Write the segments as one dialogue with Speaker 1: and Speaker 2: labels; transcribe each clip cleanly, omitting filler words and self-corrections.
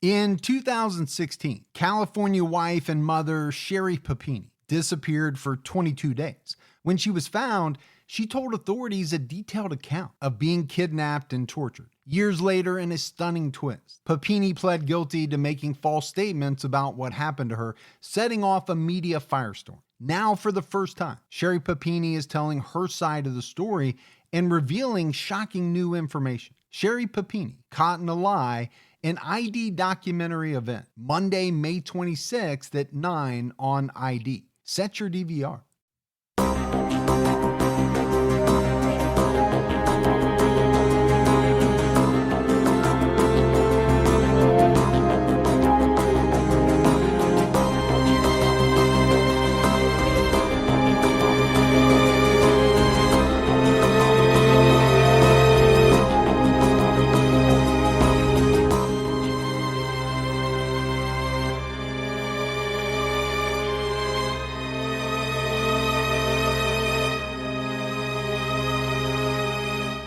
Speaker 1: In 2016, California wife and mother Sherry Papini disappeared for 22 days. When she was found, she told authorities a detailed account of being kidnapped and tortured. Years later, in a stunning twist, Papini pled guilty to making false statements about what happened to her, setting off a media firestorm. Now, for the first time, Sherry Papini is telling her side of the story and revealing shocking new information. Sherry Papini, Caught in a Lie, an ID documentary event, Monday, May 26th at 9 on ID. Set your DVR.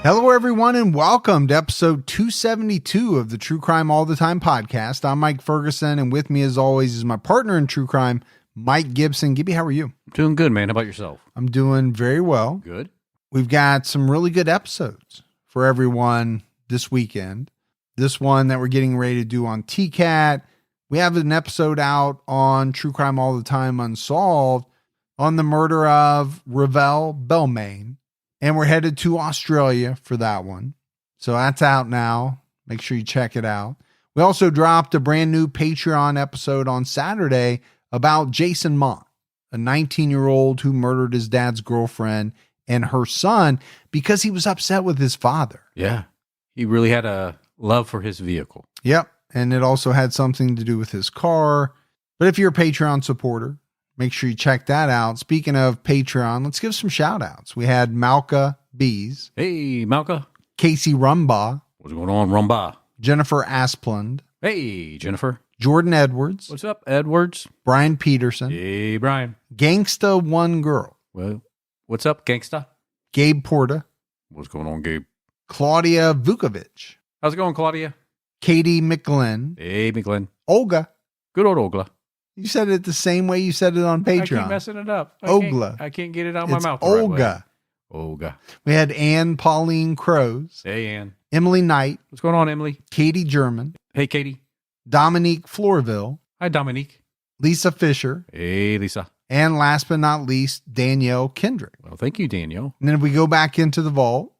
Speaker 1: Hello, everyone, and welcome to episode 272 of the True Crime All the Time podcast. I'm Mike Ferguson, and with me, as always, is my partner in true crime, Mike Gibson. Gibby, how are you?
Speaker 2: Doing good, man. How about yourself?
Speaker 1: I'm doing very well.
Speaker 2: Good.
Speaker 1: We've got some really good episodes for everyone this weekend. This one that we're getting ready to do on TCAT. We have an episode out on True Crime All the Time Unsolved on the murder of Ravel Belmain. And we're headed to Australia for that one. So that's out now. Make sure you check it out. We also dropped a brand new Patreon episode on Saturday about Jason Mott, a 19-year-old who murdered his dad's girlfriend and her son because he was upset with his father.
Speaker 2: Yeah. He really had a love for his vehicle.
Speaker 1: Yep. And it also had something to do with his car. But if you're a Patreon supporter, make sure you check that out. Speaking of Patreon, let's give some shout outs. We had Malka Bees.
Speaker 2: Hey, Malka.
Speaker 1: Casey Rumbaugh.
Speaker 2: What's going on, Rumba?
Speaker 1: Jennifer Asplund.
Speaker 2: Hey, Jennifer.
Speaker 1: Jordan Edwards.
Speaker 2: What's up, Edwards?
Speaker 1: Brian Peterson.
Speaker 2: Hey, Brian.
Speaker 1: Gangsta One Girl.
Speaker 2: Well, what's up, gangsta?
Speaker 1: Gabe Porta.
Speaker 2: What's going on, Gabe?
Speaker 1: Claudia Vukovic.
Speaker 2: How's it going, Claudia?
Speaker 1: Katie McGlynn.
Speaker 2: Hey, McGlynn.
Speaker 1: Olga.
Speaker 2: Good old Olga.
Speaker 1: You said it the same way you said it on Patreon.
Speaker 2: I keep messing it up.
Speaker 1: Olga.
Speaker 2: I can't get it out of my mouth.
Speaker 1: Olga.
Speaker 2: Right, Olga.
Speaker 1: We had Ann Pauline Crows.
Speaker 2: Hey, Ann.
Speaker 1: Emily Knight.
Speaker 2: What's going on, Emily?
Speaker 1: Katie German.
Speaker 2: Hey, Katie.
Speaker 1: Dominique Flourville.
Speaker 2: Hi, Dominique.
Speaker 1: Lisa Fisher.
Speaker 2: Hey, Lisa.
Speaker 1: And last but not least, Danielle Kendrick.
Speaker 2: Well, thank you, Danielle.
Speaker 1: And then if we go back into the vault,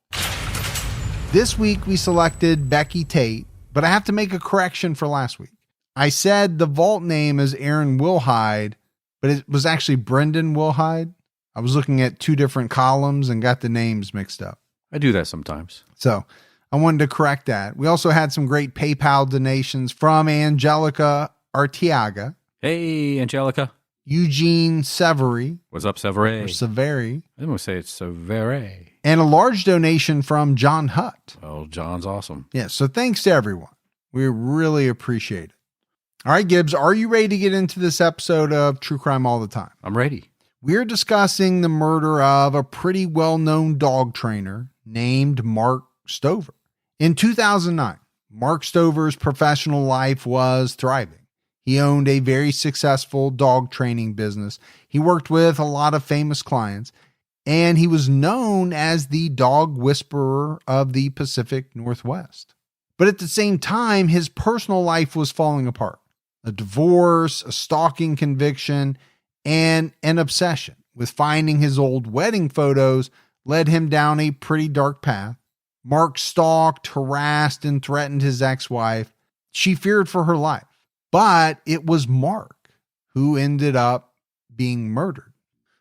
Speaker 1: this week we selected Becky Tate, but I have to make a correction for last week. I said the vault name is Aaron Wilhide, but it was actually Brendan Wilhide. I was looking at two different columns and got the names mixed up.
Speaker 2: I do that sometimes.
Speaker 1: So I wanted to correct that. We also had some great PayPal donations from Angelica Artiaga.
Speaker 2: Hey, Angelica.
Speaker 1: Eugene Severi.
Speaker 2: What's up, Severi?
Speaker 1: Or Severi.
Speaker 2: I'm going to say it's Severi.
Speaker 1: And a large donation from John Hutt.
Speaker 2: Oh, John's awesome.
Speaker 1: Yeah, so thanks to everyone. We really appreciate it. All right, Gibbs, are you ready to get into this episode of True Crime All the Time?
Speaker 2: I'm ready.
Speaker 1: We're discussing the murder of a pretty well-known dog trainer named Mark Stover. In 2009, Mark Stover's professional life was thriving. He owned a very successful dog training business. He worked with a lot of famous clients, and he was known as the dog whisperer of the Pacific Northwest. But at the same time, his personal life was falling apart. A divorce, a stalking conviction, and an obsession with finding his old wedding photos led him down a pretty dark path. Mark stalked, harassed, and threatened his ex-wife. She feared for her life. But it was Mark who ended up being murdered.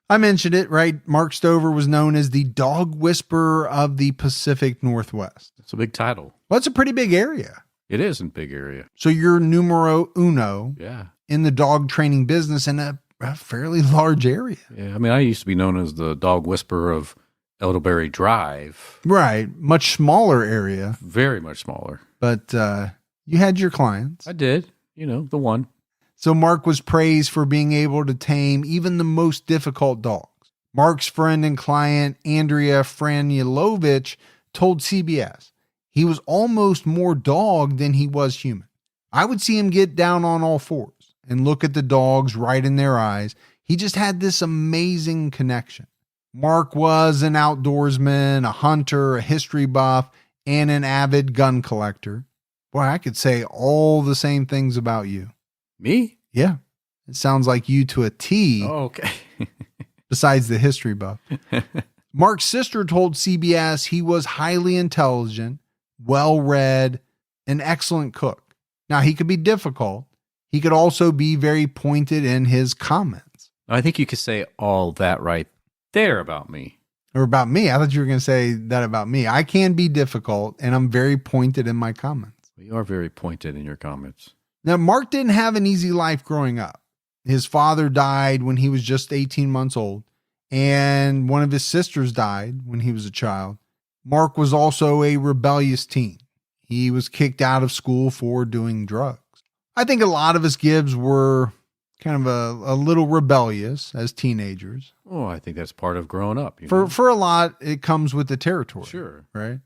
Speaker 1: I mentioned it, right? Mark Stover was known as the dog whisperer of the Pacific Northwest.
Speaker 2: It's a big title.
Speaker 1: Well, it's a pretty big area.
Speaker 2: It is a big area.
Speaker 1: So you're numero uno in the dog training business in a fairly large area.
Speaker 2: Yeah, I mean, I used to be known as the dog whisperer of Elderberry Drive.
Speaker 1: Right. Much smaller area.
Speaker 2: Very much smaller.
Speaker 1: But you had your clients.
Speaker 2: I did. You know, the one.
Speaker 1: So Mark was praised for being able to tame even the most difficult dogs. Mark's friend and client, Andrea Franilovich, told CBS he was almost more dog than he was human. I would see him get down on all fours and look at the dogs right in their eyes. He just had this amazing connection. Mark was an outdoorsman, a hunter, a history buff, and an avid gun collector. Boy, I could say all the same things about you.
Speaker 2: Me?
Speaker 1: Yeah. It sounds like you to a T.
Speaker 2: Oh, okay.
Speaker 1: Besides the history buff. Mark's sister told CBS he was highly intelligent, well-read, an excellent cook. Now, he could be difficult. He could also be very pointed in his comments.
Speaker 2: I think you could say all that right there about me.
Speaker 1: Or about me. I thought you were going to say that about me. I can be difficult, and I'm very pointed in my comments.
Speaker 2: You are very pointed in your comments.
Speaker 1: Now, Mark didn't have an easy life growing up. His father died when he was just 18 months old, and one of his sisters died when he was a child. Mark was also a rebellious teen. He was kicked out of school for doing drugs. I think a lot of us Gibbs were kind of a little rebellious as teenagers.
Speaker 2: Oh, I think that's part of growing up.
Speaker 1: For a lot, it comes with the territory.
Speaker 2: Sure.
Speaker 1: Right?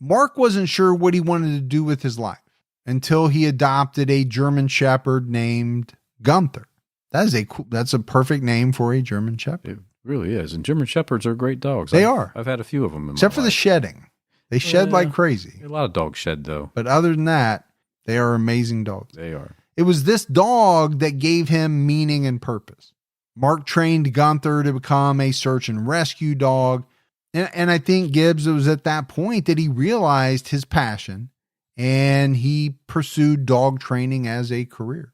Speaker 1: Mark wasn't sure what he wanted to do with his life until he adopted a German Shepherd named Gunther. That's a perfect name for a German Shepherd.
Speaker 2: It really is. And German Shepherds are great dogs.
Speaker 1: They are.
Speaker 2: I've had a few of them.
Speaker 1: Except for the shedding. They shed like crazy.
Speaker 2: A lot of dogs shed, though.
Speaker 1: But other than that, they are amazing dogs.
Speaker 2: They are.
Speaker 1: It was this dog that gave him meaning and purpose. Mark trained Gunther to become a search and rescue dog. And I think Gibbs, it was at that point that he realized his passion and he pursued dog training as a career.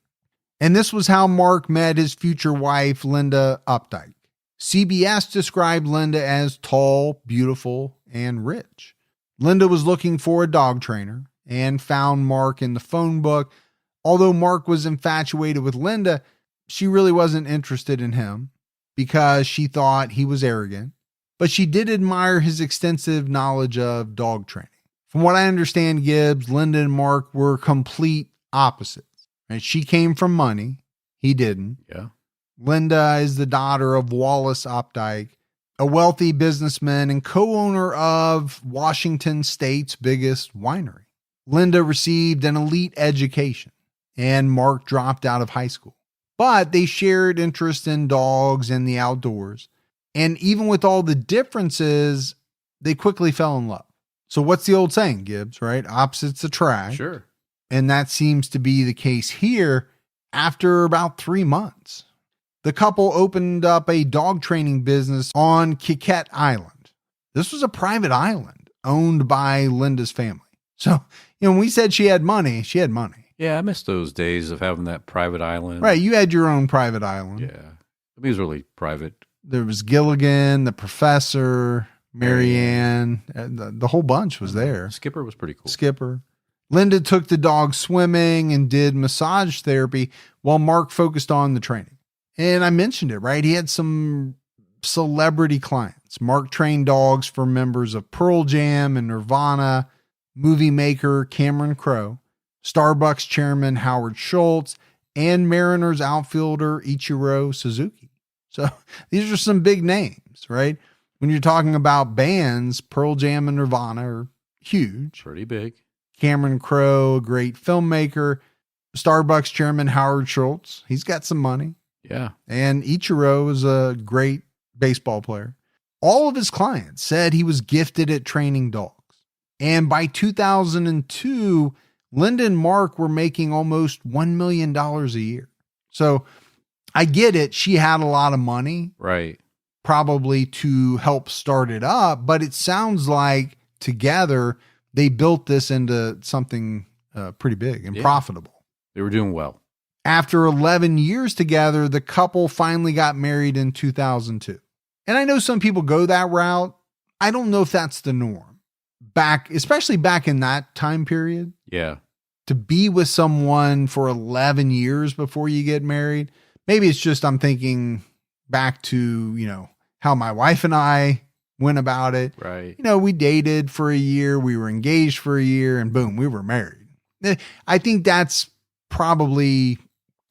Speaker 1: And this was how Mark met his future wife, Linda Opdycke. CBS described Linda as tall, beautiful, and rich. Linda was looking for a dog trainer and found Mark in the phone book. Although Mark was infatuated with Linda, she really wasn't interested in him because she thought he was arrogant. But she did admire his extensive knowledge of dog training. From what I understand, Gibbs, Linda and Mark were complete opposites. Right? She came from money. He didn't.
Speaker 2: Yeah.
Speaker 1: Linda is the daughter of Wallace Opdycke, a wealthy businessman and co-owner of Washington State's biggest winery. Linda received an elite education, and Mark dropped out of high school. But they shared interest in dogs and the outdoors. And even with all the differences, they quickly fell in love. So what's the old saying, Gibbs, right? Opposites attract.
Speaker 2: Sure.
Speaker 1: And that seems to be the case here after about 3 months. The couple opened up a dog training business on Kikette Island. This was a private island owned by Linda's family. So, when we said she had money, she had money.
Speaker 2: Yeah, I miss those days of having that private island.
Speaker 1: Right, you had your own private island.
Speaker 2: Yeah. I mean, it was really private.
Speaker 1: There was Gilligan, the professor, Marianne, the whole bunch was there.
Speaker 2: Skipper was pretty cool.
Speaker 1: Skipper. Linda took the dog swimming and did massage therapy while Mark focused on the training. And I mentioned it, right? He had some celebrity clients. Mark trained dogs for members of Pearl Jam and Nirvana, movie maker Cameron Crowe, Starbucks chairman Howard Schultz, and Mariners outfielder Ichiro Suzuki. So these are some big names, right? When you're talking about bands, Pearl Jam and Nirvana are huge.
Speaker 2: Pretty big.
Speaker 1: Cameron Crowe, a great filmmaker. Starbucks chairman Howard Schultz, he's got some money.
Speaker 2: Yeah.
Speaker 1: And Ichiro is a great baseball player. All of his clients said he was gifted at training dogs. And by 2002, Linda and Mark were making almost $1 million a year. So I get it. She had a lot of money.
Speaker 2: Right.
Speaker 1: Probably to help start it up. But it sounds like together they built this into something pretty big and profitable.
Speaker 2: They were doing well.
Speaker 1: After 11 years together, the couple finally got married in 2002. And I know some people go that route. I don't know if that's the norm. Especially back in that time period.
Speaker 2: Yeah.
Speaker 1: To be with someone for 11 years before you get married. Maybe it's just I'm thinking back to, how my wife and I went about it.
Speaker 2: Right.
Speaker 1: We dated for a year, we were engaged for a year, and boom, we were married. I think that's probably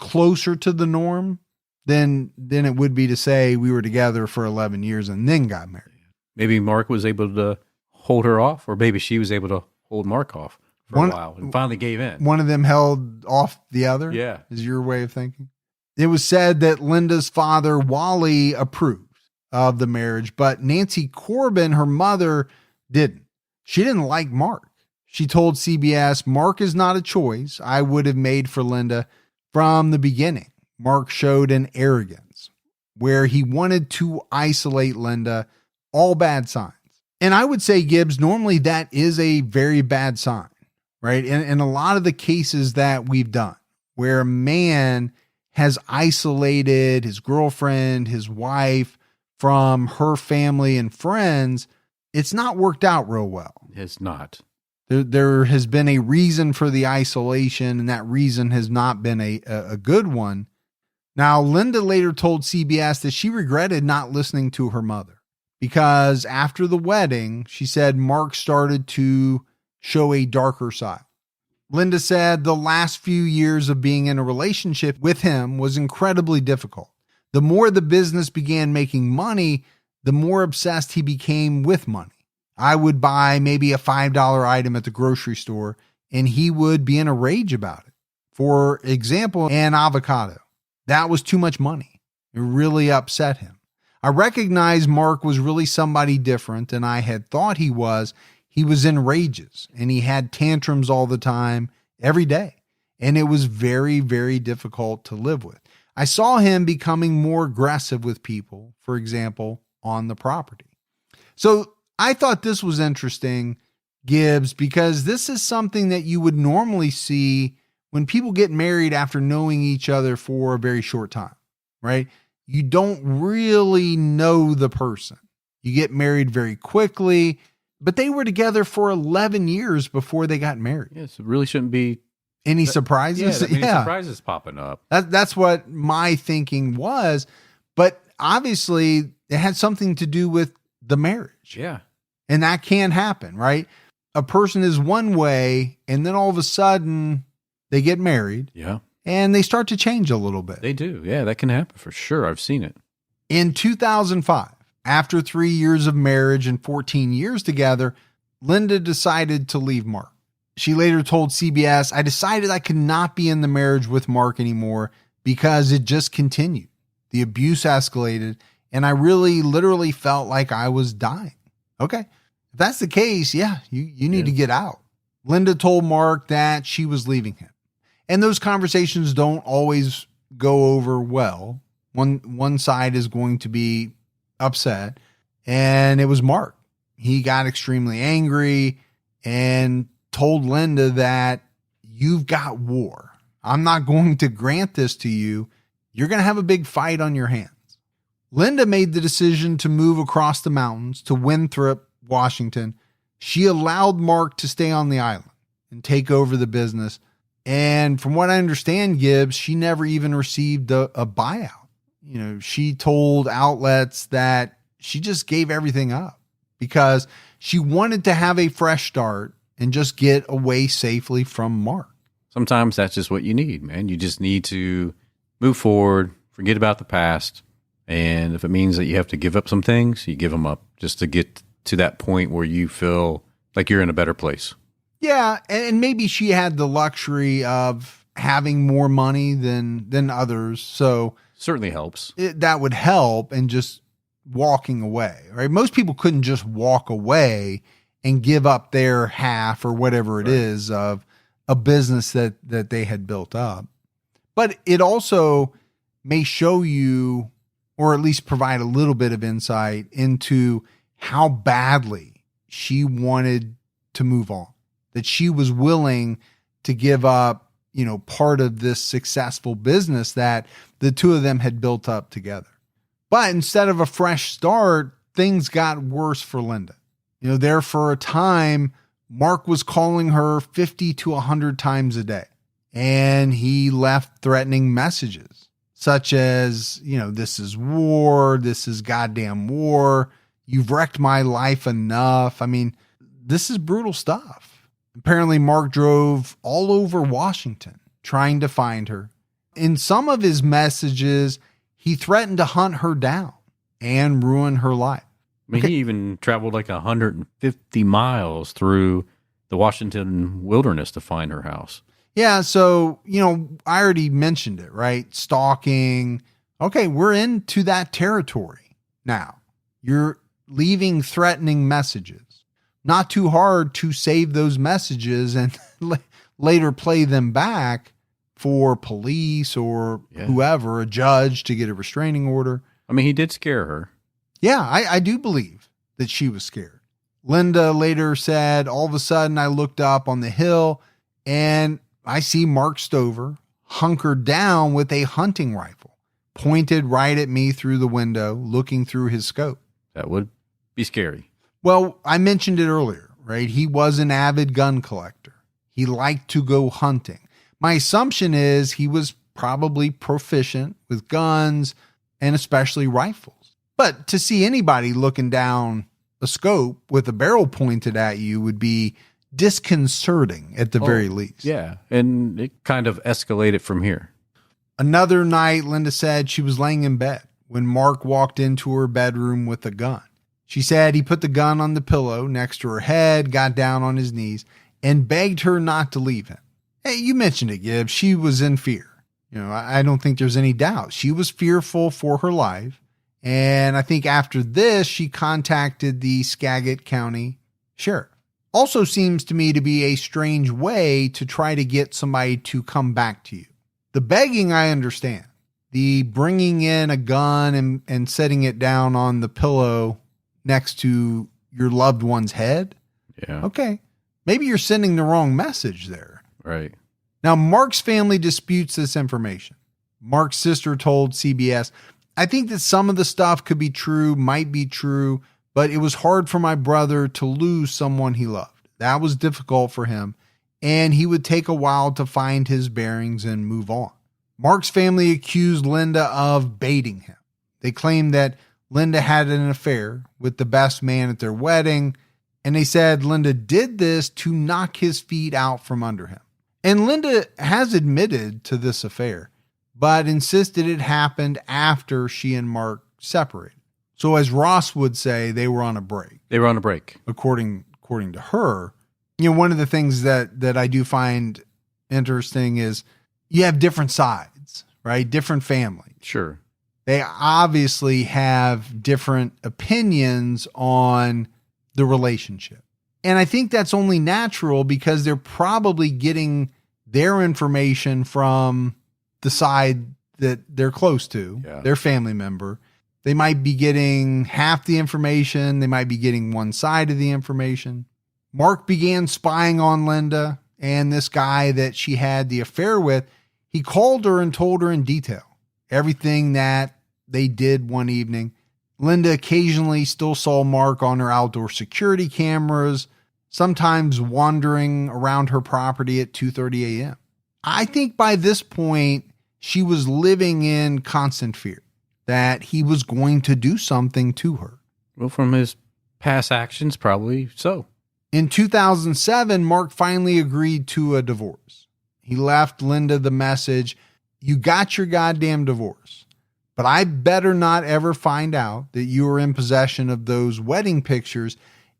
Speaker 1: closer to the norm than it would be to say we were together for 11 years and then got married.
Speaker 2: Maybe Mark was able to hold her off, or maybe she was able to hold Mark off for a while and finally gave in.
Speaker 1: One of them held off the other?
Speaker 2: Yeah.
Speaker 1: Is your way of thinking? It was said that Linda's father, Wally, approved of the marriage, but Nancy Corbin, her mother, didn't. She didn't like Mark. She told CBS, "Mark is not a choice I would have made for Linda from the beginning." Mark showed an arrogance where he wanted to isolate Linda, all bad signs. And I would say, Gibbs, normally that is a very bad sign, right? In a lot of the cases that we've done where a man has isolated his girlfriend, his wife from her family and friends, it's not worked out real well.
Speaker 2: It's not.
Speaker 1: There has been a reason for the isolation, and that reason has not been a good one. Now, Linda later told CBS that she regretted not listening to her mother because after the wedding, she said Mark started to show a darker side. Linda said the last few years of being in a relationship with him was incredibly difficult. The more the business began making money, the more obsessed he became with money. I would buy maybe a $5 item at the grocery store and he would be in a rage about it. For example, an avocado. That was too much money. It really upset him. I recognized Mark was really somebody different than I had thought he was. He was in rages and he had tantrums all the time, every day. And it was very, very difficult to live with. I saw him becoming more aggressive with people, for example, on the property. So I thought this was interesting, Gibbs, because this is something that you would normally see when people get married after knowing each other for a very short time, right? You don't really know the person. You get married very quickly, but they were together for 11 years before they got married.
Speaker 2: Yes, it really shouldn't be
Speaker 1: any surprises.
Speaker 2: Any surprises popping up.
Speaker 1: That's what my thinking was, but obviously it had something to do with the marriage.
Speaker 2: Yeah.
Speaker 1: And that can happen, right? A person is one way and then all of a sudden they get married.
Speaker 2: Yeah.
Speaker 1: And they start to change a little bit.
Speaker 2: They do. Yeah, that can happen for sure. I've seen it.
Speaker 1: In 2005, after 3 years of marriage and 14 years together, Linda decided to leave Mark. She later told CBS, "I decided I could not be in the marriage with Mark anymore because it just continued. The abuse escalated and I really literally felt like I was dying." Okay. If that's the case, yeah, you need to get out. Linda told Mark that she was leaving him. And those conversations don't always go over well. One side is going to be upset, and it was Mark. He got extremely angry and told Linda that you've got war. I'm not going to grant this to you. You're going to have a big fight on your hands. Linda made the decision to move across the mountains to Winthrop, Washington. She allowed Mark to stay on the island and take over the business. And from what I understand, Gibbs, she never even received a buyout. You know, she told outlets that she just gave everything up because she wanted to have a fresh start and just get away safely from Mark.
Speaker 2: Sometimes that's just what you need, man. You just need to move forward, forget about the past. And if it means that you have to give up some things, you give them up just to get to that point where you feel like you're in a better place.
Speaker 1: Yeah, and maybe she had the luxury of having more money than others, so
Speaker 2: certainly helps.
Speaker 1: That would help, and just walking away, right? Most people couldn't just walk away and give up their half or whatever it is of a business that they had built up. But it also may show you, or at least provide a little bit of insight into how badly she wanted to move on. That she was willing to give up, you know, part of this successful business that the two of them had built up together. But instead of a fresh start, things got worse for Linda. You know, there for a time, Mark was calling her 50 to 100 times a day. And he left threatening messages such as, you know, this is war. This is goddamn war. You've wrecked my life enough. I mean, this is brutal stuff. Apparently, Mark drove all over Washington trying to find her. In some of his messages, he threatened to hunt her down and ruin her life.
Speaker 2: I mean, he even traveled like 150 miles through the Washington wilderness to find her house.
Speaker 1: Yeah. So, I already mentioned it, right? Stalking. Okay. We're into that territory now. You're leaving threatening messages. Not too hard to save those messages and later play them back for police or whoever, a judge, to get a restraining order.
Speaker 2: I mean, he did scare her.
Speaker 1: Yeah, I do believe that she was scared. Linda later said, all of a sudden I looked up on the hill and I see Mark Stover hunkered down with a hunting rifle, pointed right at me through the window, looking through his scope.
Speaker 2: That would be scary.
Speaker 1: Well, I mentioned it earlier, right? He was an avid gun collector. He liked to go hunting. My assumption is he was probably proficient with guns and especially rifles. But to see anybody looking down a scope with a barrel pointed at you would be disconcerting at the very least.
Speaker 2: Yeah, and it kind of escalated from here.
Speaker 1: Another night, Linda said she was laying in bed when Mark walked into her bedroom with a gun. She said he put the gun on the pillow next to her head, got down on his knees, and begged her not to leave him. Hey, you mentioned it, Gibbs. She was in fear. I don't think there's any doubt. She was fearful for her life. And I think after this, she contacted the Skagit County Sheriff. Also seems to me to be a strange way to try to get somebody to come back to you. The begging, I understand. The bringing in a gun and setting it down on the pillow next to your loved one's head.
Speaker 2: Yeah.
Speaker 1: Okay. Maybe you're sending the wrong message there.
Speaker 2: Right.
Speaker 1: Now, Mark's family disputes this information. Mark's sister told CBS, I think that some of the stuff could be true, might be true, but it was hard for my brother to lose someone he loved. That was difficult for him, and he would take a while to find his bearings and move on. Mark's family accused Linda of baiting him. They claimed that Linda had an affair with the best man at their wedding, and they said Linda did this to knock his feet out from under him. And Linda has admitted to this affair, but insisted it happened after she and Mark separated. So as Ross would say, they were on a break.
Speaker 2: They were on a break.
Speaker 1: According to her. One of the things that I do find interesting is you have different sides, right? Different families.
Speaker 2: Sure.
Speaker 1: They obviously have different opinions on the relationship. And I think that's only natural because they're probably getting their information from the side that they're close to, their family member. They might be getting half the information. They might be getting one side of the information. Mark began spying on Linda and this guy that she had the affair with. He called her and told her in detail everything that they did one evening. Linda occasionally still saw Mark on her outdoor security cameras, sometimes wandering around her property at 2:30 a.m. I think by this point, she was living in constant fear that he was going to do something to her.
Speaker 2: Well, from his past actions, probably so.
Speaker 1: In 2007, Mark finally agreed to a divorce. He left Linda the message, "You got your goddamn divorce, but I better not ever find out that you are in possession of those wedding pictures.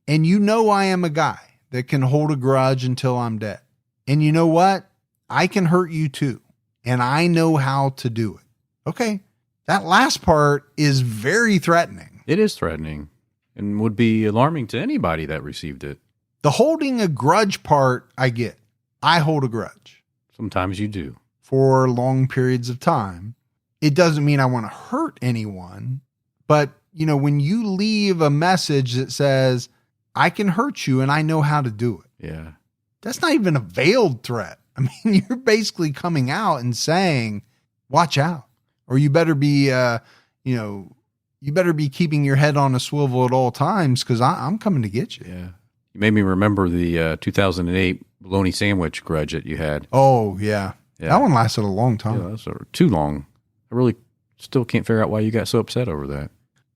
Speaker 1: And you know I am a guy that can hold a grudge until I'm dead. And you know what? I can hurt you too. And I know how to do it." Okay. That last part is very threatening.
Speaker 2: It is threatening and would be alarming to anybody that received it.
Speaker 1: The holding a grudge part, I get. I hold a grudge.
Speaker 2: Sometimes you do.
Speaker 1: For long periods of time. It doesn't mean I want to hurt anyone. But, when you leave a message that says, I can hurt you and I know how to do it.
Speaker 2: Yeah.
Speaker 1: That's not even a veiled threat. I mean, you're basically coming out and saying, watch out. Or you better be, you better be keeping your head on a swivel at all times because I'm coming to get you.
Speaker 2: Yeah. You made me remember the 2008 bologna sandwich grudge that you had.
Speaker 1: Oh, yeah. That one lasted a long time.
Speaker 2: Yeah, that's too long. I really still can't figure out why you got so upset over that.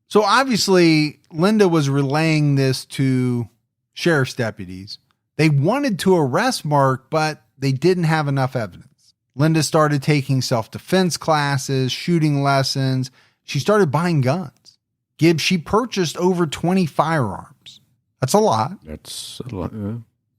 Speaker 1: So obviously, Linda was relaying this to sheriff's deputies. They wanted to arrest Mark, but they didn't have enough evidence. Linda started taking self-defense classes, shooting lessons. She started buying guns. Gibbs, she purchased over 20 firearms. That's a lot.
Speaker 2: That's a lot.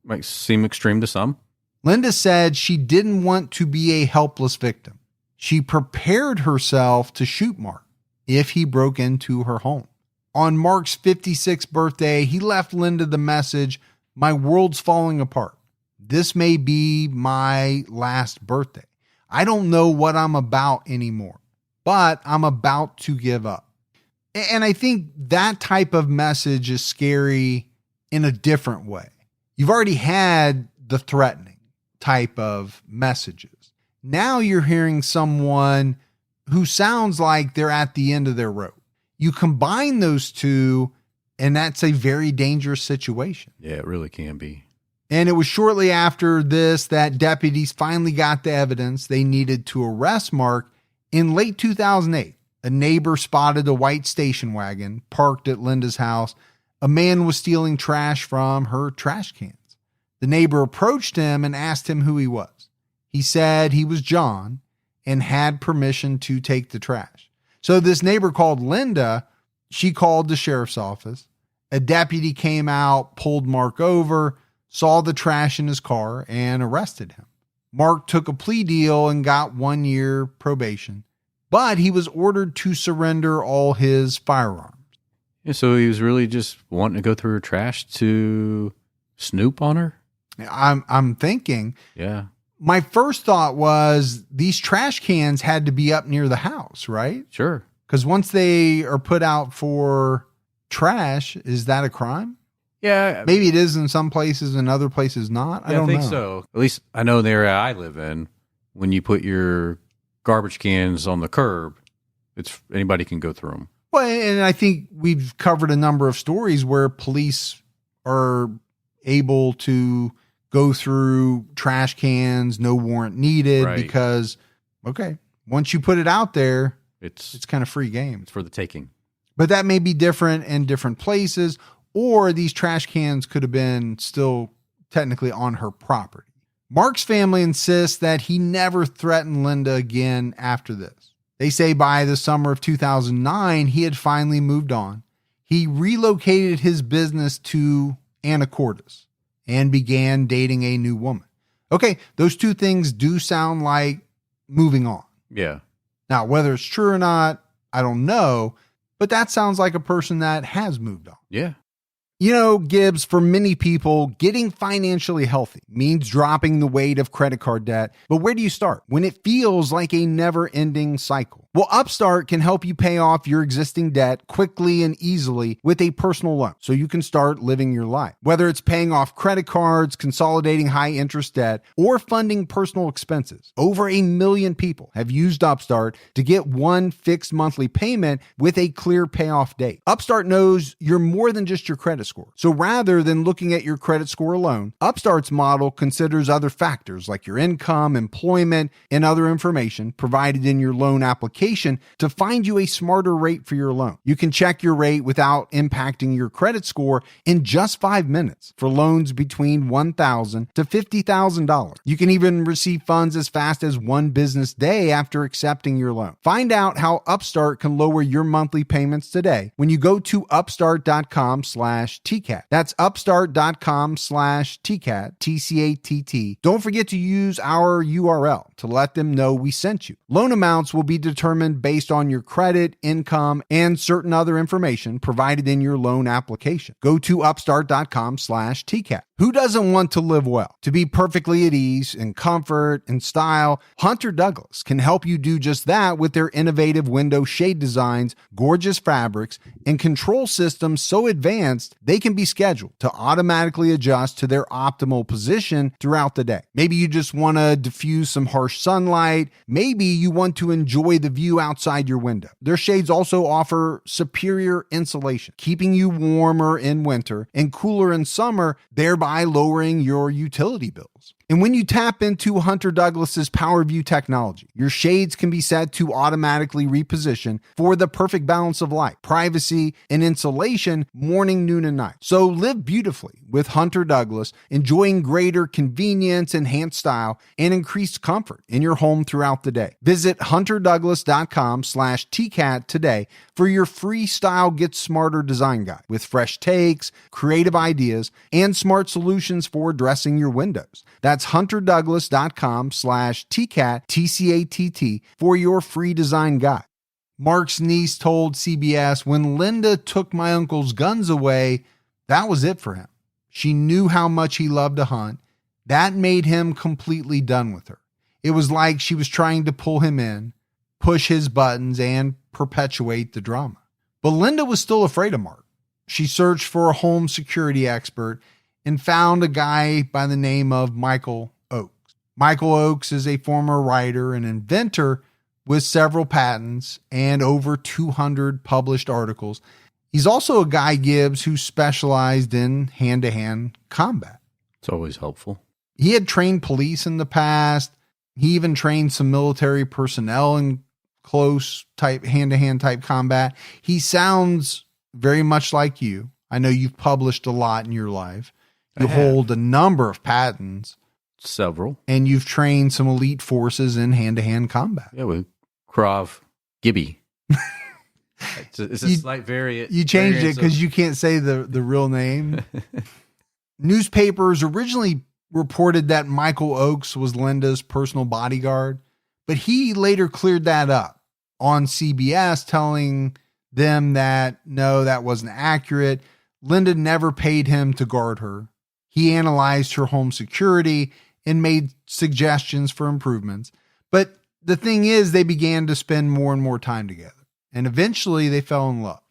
Speaker 2: Might seem extreme to some.
Speaker 1: Linda said she didn't want to be a helpless victim. She prepared herself to shoot Mark if he broke into her home. On Mark's 56th birthday, he left Linda the message, "My world's falling apart. This may be my last birthday. I don't know what I'm about anymore, but I'm about to give up." And I think that type of message is scary in a different way. You've already had the threatening type of messages. Now you're hearing someone who sounds like they're at the end of their rope. You combine those two, and that's a very dangerous situation.
Speaker 2: Yeah, it really can be.
Speaker 1: And it was shortly after this that deputies finally got the evidence they needed to arrest Mark. In late 2008, a neighbor spotted a white station wagon parked at Linda's house. A man was stealing trash from her trash cans. The neighbor approached him and asked him who he was. He said he was John and had permission to take the trash. So this neighbor called Linda. She called the sheriff's office. A deputy came out, pulled Mark over, saw the trash in his car, and arrested him. Mark took a plea deal and got 1 year probation, but he was ordered to surrender all his firearms.
Speaker 2: Yeah, so he was really just wanting to go through her trash to snoop on her?
Speaker 1: I'm thinking.
Speaker 2: Yeah.
Speaker 1: My first thought was these trash cans had to be up near the house, right?
Speaker 2: Sure.
Speaker 1: Because once they are put out for trash, is that a crime?
Speaker 2: Yeah.
Speaker 1: Maybe it is in some places and other places not.
Speaker 2: I don't think
Speaker 1: know.
Speaker 2: so. At least I know in the area I live in, when you put your garbage cans on the curb, anybody can go through them.
Speaker 1: Well, and I think we've covered a number of stories where police are able to go through trash cans, no warrant needed,
Speaker 2: Right.
Speaker 1: because, okay, once you put it out there,
Speaker 2: It's
Speaker 1: kind of free game.
Speaker 2: It's for the taking.
Speaker 1: But that may be different in different places, or these trash cans could have been still technically on her property. Mark's family insists that he never threatened Linda again after this. They say by the summer of 2009, he had finally moved on. He relocated his business to Anacortes and began dating a new woman. Okay, those two things do sound like moving on.
Speaker 2: Yeah.
Speaker 1: Now, whether it's true or not, I don't know, but that sounds like a person that has moved on.
Speaker 2: Yeah.
Speaker 1: You know, Gibbs, for many people, getting financially healthy means dropping the weight of credit card debt. But where do you start when it feels like a never-ending cycle? Well, Upstart can help you pay off your existing debt quickly and easily with a personal loan so you can start living your life. Whether it's paying off credit cards, consolidating high-interest debt, or funding personal expenses, over 1 million people have used Upstart to get one fixed monthly payment with a clear payoff date. Upstart knows you're more than just your credit score. So rather than looking at your credit score alone, Upstart's model considers other factors like your income, employment, and other information provided in your loan application to find you a smarter rate for your loan. You can check your rate without impacting your credit score in just 5 minutes for loans between $1,000 to $50,000. You can even receive funds as fast as 1 business day after accepting your loan. Find out how Upstart can lower your monthly payments today when you go to upstart.com/TCAT. That's upstart.com/TCAT, TCATT. Don't forget to use our URL to let them know we sent you. Loan amounts will be determined based on your credit, income, and certain other information provided in your loan application. Go to upstart.com/TCAT. Who doesn't want to live well? To be perfectly at ease, in comfort, and style, Hunter Douglas can help you do just that with their innovative window shade designs, gorgeous fabrics, and control systems so advanced they can be scheduled to automatically adjust to their optimal position throughout the day. Maybe you just want to diffuse some harsh sunlight. Maybe you want to enjoy the view outside your window. Their shades also offer superior insulation, keeping you warmer in winter and cooler in summer, thereby lowering your utility bills. animals. And when you tap into Hunter Douglas's PowerView technology, your shades can be set to automatically reposition for the perfect balance of light, privacy, and insulation morning, noon, and night. So live beautifully with Hunter Douglas, enjoying greater convenience, enhanced style, and increased comfort in your home throughout the day. Visit hunterdouglas.com/TCAT today for your free Style Get Smarter design guide with fresh takes, creative ideas, and smart solutions for dressing your windows. That's hunterdouglas.com/TCAT, TCATT, for your free design guide. Mark's niece told CBS, "When Linda took my uncle's guns away, that was it for him. She knew how much he loved to hunt. That made him completely done with her. It was like she was trying to pull him in, push his buttons, and perpetuate the drama." But Linda was still afraid of Mark. She searched for a home security expert and found a guy by the name of Michiel Oakes. Michiel Oakes is a former writer and inventor with several patents and over 200 published articles. He's also a guy, Gibbs, who specialized in hand-to-hand combat.
Speaker 2: It's always helpful.
Speaker 1: He had trained police in the past. He even trained some military personnel in close type, hand-to-hand type combat. He sounds very much like you. I know you've published a lot in your life. You hold a number of patents.
Speaker 2: Several.
Speaker 1: And you've trained some elite forces in hand-to-hand combat.
Speaker 2: Yeah, with Krav Gibby. It's a slight variant.
Speaker 1: You changed it because you can't say the real name. Newspapers originally reported that Michiel Oakes was Linda's personal bodyguard, but he later cleared that up on CBS, telling them that no, that wasn't accurate. Linda never paid him to guard her. He analyzed her home security and made suggestions for improvements. But the thing is, they began to spend more and more time together, and eventually they fell in love.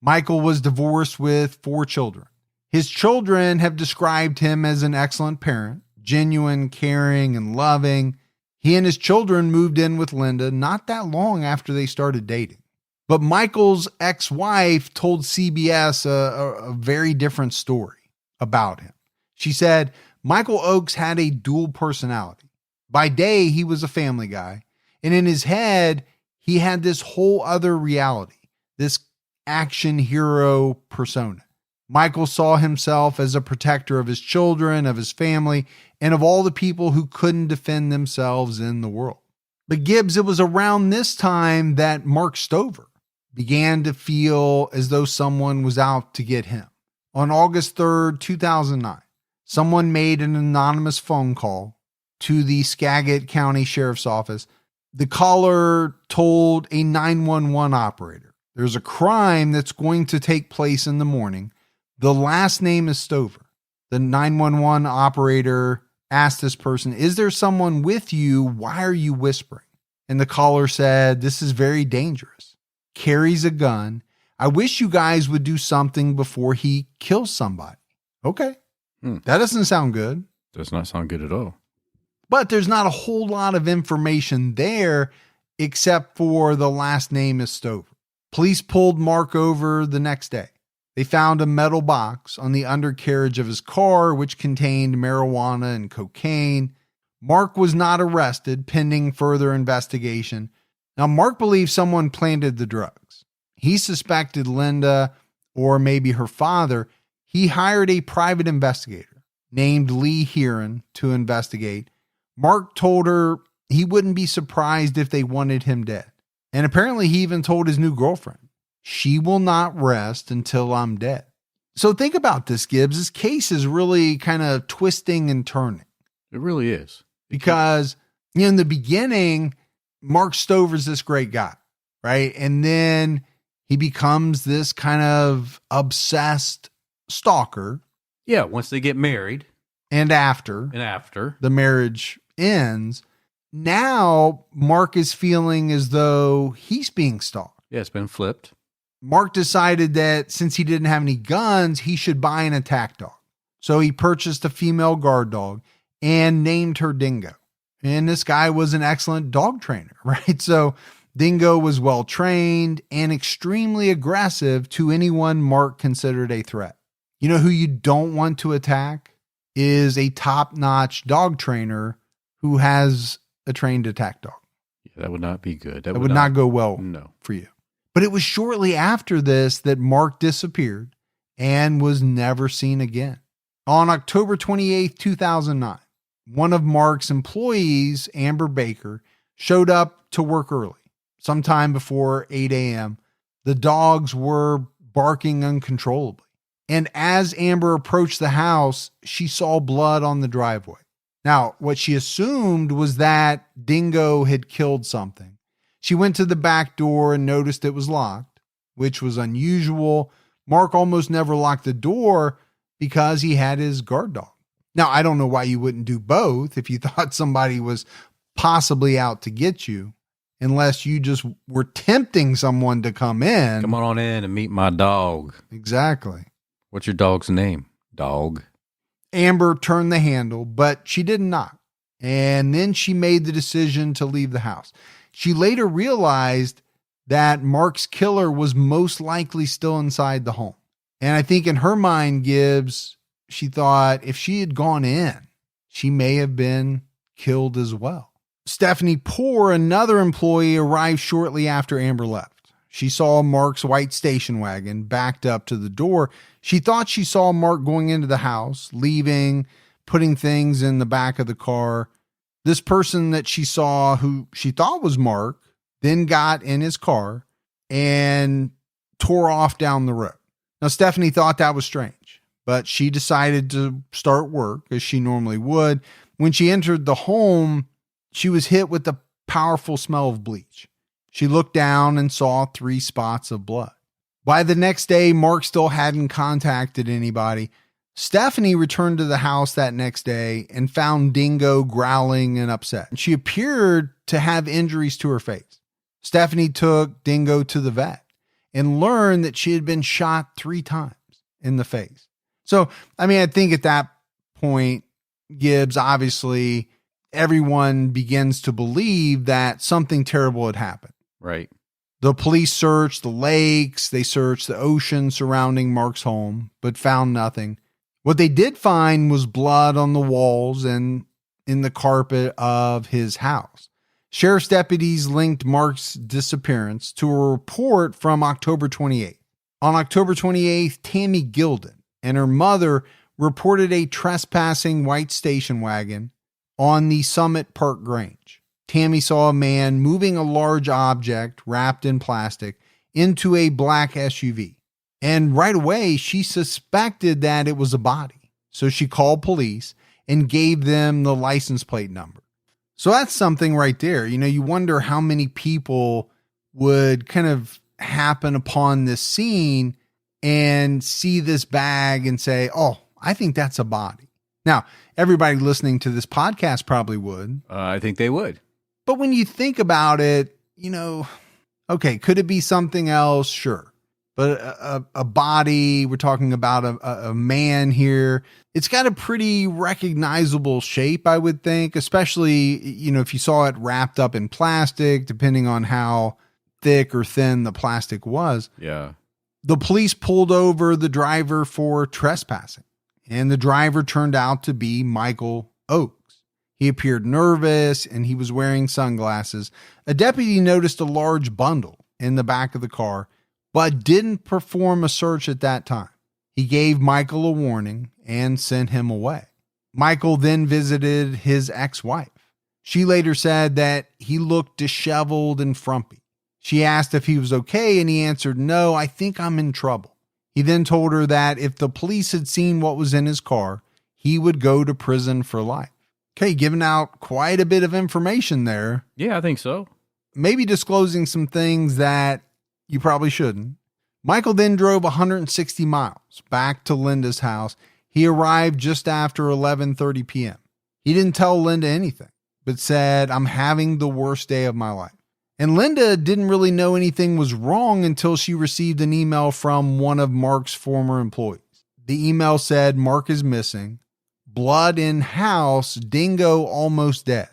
Speaker 1: Michiel was divorced with 4 children. His children have described him as an excellent parent, genuine, caring, and loving. He and his children moved in with Linda not that long after they started dating. But Michael's ex-wife told CBS a very different story about him. She said, Michiel Oakes had a dual personality. By day, he was a family guy, and in his head, he had this whole other reality, this action hero persona. Michiel saw himself as a protector of his children, of his family, and of all the people who couldn't defend themselves in the world. But Gibbs, it was around this time that Mark Stover began to feel as though someone was out to get him. On August 3rd, 2009, someone made an anonymous phone call to the Skagit County Sheriff's Office. The caller told a 911 operator, "There's a crime that's going to take place in the morning. The last name is Stover." The 911 operator asked this person, "Is there someone with you? Why are you whispering?" And the caller said, "This is very dangerous. Carries a gun. I wish you guys would do something before he kills somebody." Okay. That doesn't sound good.
Speaker 2: Does not sound good at all.
Speaker 1: But there's not a whole lot of information there except for the last name is Stover. Police pulled Mark over the next day. They found a metal box on the undercarriage of his car, which contained marijuana and cocaine. Mark was not arrested, pending further investigation. Now, Mark believed someone planted the drugs. He suspected Linda or maybe her father. He hired a private investigator named Lee Heron to investigate. Mark told her he wouldn't be surprised if they wanted him dead. And apparently he even told his new girlfriend, "She will not rest until I'm dead." So think about this, Gibbs. This case is really kind of twisting and turning.
Speaker 2: It really is.
Speaker 1: Because in the beginning, Mark Stover's this great guy, right? And then he becomes this kind of obsessed stalker.
Speaker 2: Yeah, once they get married.
Speaker 1: And after the marriage ends, now Mark is feeling as though he's being stalked.
Speaker 2: Yeah, it's been flipped.
Speaker 1: Mark decided that since he didn't have any guns, he should buy an attack dog. So he purchased a female guard dog and named her Dingo. And this guy was an excellent dog trainer, right? So Dingo was well trained and extremely aggressive to anyone Mark considered a threat. You know who you don't want to attack? is a top-notch dog trainer who has a trained attack dog.
Speaker 2: Yeah, that would not be good.
Speaker 1: That would not go well
Speaker 2: No.
Speaker 1: for you. But it was shortly after this that Mark disappeared and was never seen again. On October 28th, 2009, one of Mark's employees, Amber Baker, showed up to work early, sometime before 8 a.m. The dogs were barking uncontrollably. And as Amber approached the house, she saw blood on the driveway. Now, what she assumed was that Dingo had killed something. She went to the back door and noticed it was locked, which was unusual. Mark almost never locked the door because he had his guard dog. Now, I don't know why you wouldn't do both if you thought somebody was possibly out to get you, unless you just were tempting someone to come in.
Speaker 2: Come on in and meet my dog.
Speaker 1: Exactly.
Speaker 2: What's your dog's name? Dog.
Speaker 1: Amber turned the handle, but she didn't knock. And then she made the decision to leave the house. She later realized that Mark's killer was most likely still inside the home. And I think in her mind, Gibbs, she thought if she had gone in, she may have been killed as well. Stephanie Poor, another employee, arrived shortly after Amber left. She saw Mark's white station wagon backed up to the door. She thought she saw Mark going into the house, leaving, putting things in the back of the car. This person that she saw, who she thought was Mark, then got in his car and tore off down the road. Now, Stephanie thought that was strange, but she decided to start work as she normally would. When she entered the home, she was hit with the powerful smell of bleach. She looked down and saw 3 spots of blood. By the next day, Mark still hadn't contacted anybody. Stephanie returned to the house that next day and found Dingo growling and upset. She appeared to have injuries to her face. Stephanie took Dingo to the vet and learned that she had been shot 3 times in the face. So, I think at that point, Gibbs, obviously, everyone begins to believe that something terrible had happened.
Speaker 2: Right.
Speaker 1: The police searched the lakes, they searched the ocean surrounding Mark's home, but found nothing. What they did find was blood on the walls and in the carpet of his house. Sheriff's deputies linked Mark's disappearance to a report from October 28th. On October 28th, Tammy Gilden and her mother reported a trespassing white station wagon on the Summit Park Grange. Tammy saw a man moving a large object wrapped in plastic into a black SUV. And right away, she suspected that it was a body. So she called police and gave them the license plate number. So that's something right there. You wonder how many people would kind of happen upon this scene and see this bag and say, oh, I think that's a body. Now, everybody listening to this podcast probably would.
Speaker 2: I think they would.
Speaker 1: But when you think about it, okay, could it be something else? Sure. But a body, we're talking about a man here. It's got a pretty recognizable shape, I would think, especially, if you saw it wrapped up in plastic, depending on how thick or thin the plastic was.
Speaker 2: Yeah.
Speaker 1: The police pulled over the driver for trespassing, and the driver turned out to be Michiel Oakes. He appeared nervous and he was wearing sunglasses. A deputy noticed a large bundle in the back of the car, but didn't perform a search at that time. He gave Michiel a warning and sent him away. Michiel then visited his ex-wife. She later said that he looked disheveled and frumpy. She asked if he was okay, and he answered, "No, I think I'm in trouble." He then told her that if the police had seen what was in his car, he would go to prison for life. Okay, giving out quite a bit of information there.
Speaker 2: Yeah, I think so.
Speaker 1: Maybe disclosing some things that you probably shouldn't. Michiel then drove 160 miles back to Linda's house. He arrived just after 11:30 p.m. He didn't tell Linda anything, but said, "I'm having the worst day of my life." And Linda didn't really know anything was wrong until she received an email from one of Mark's former employees. The email said, "Mark is missing. Blood in house. Dingo almost dead."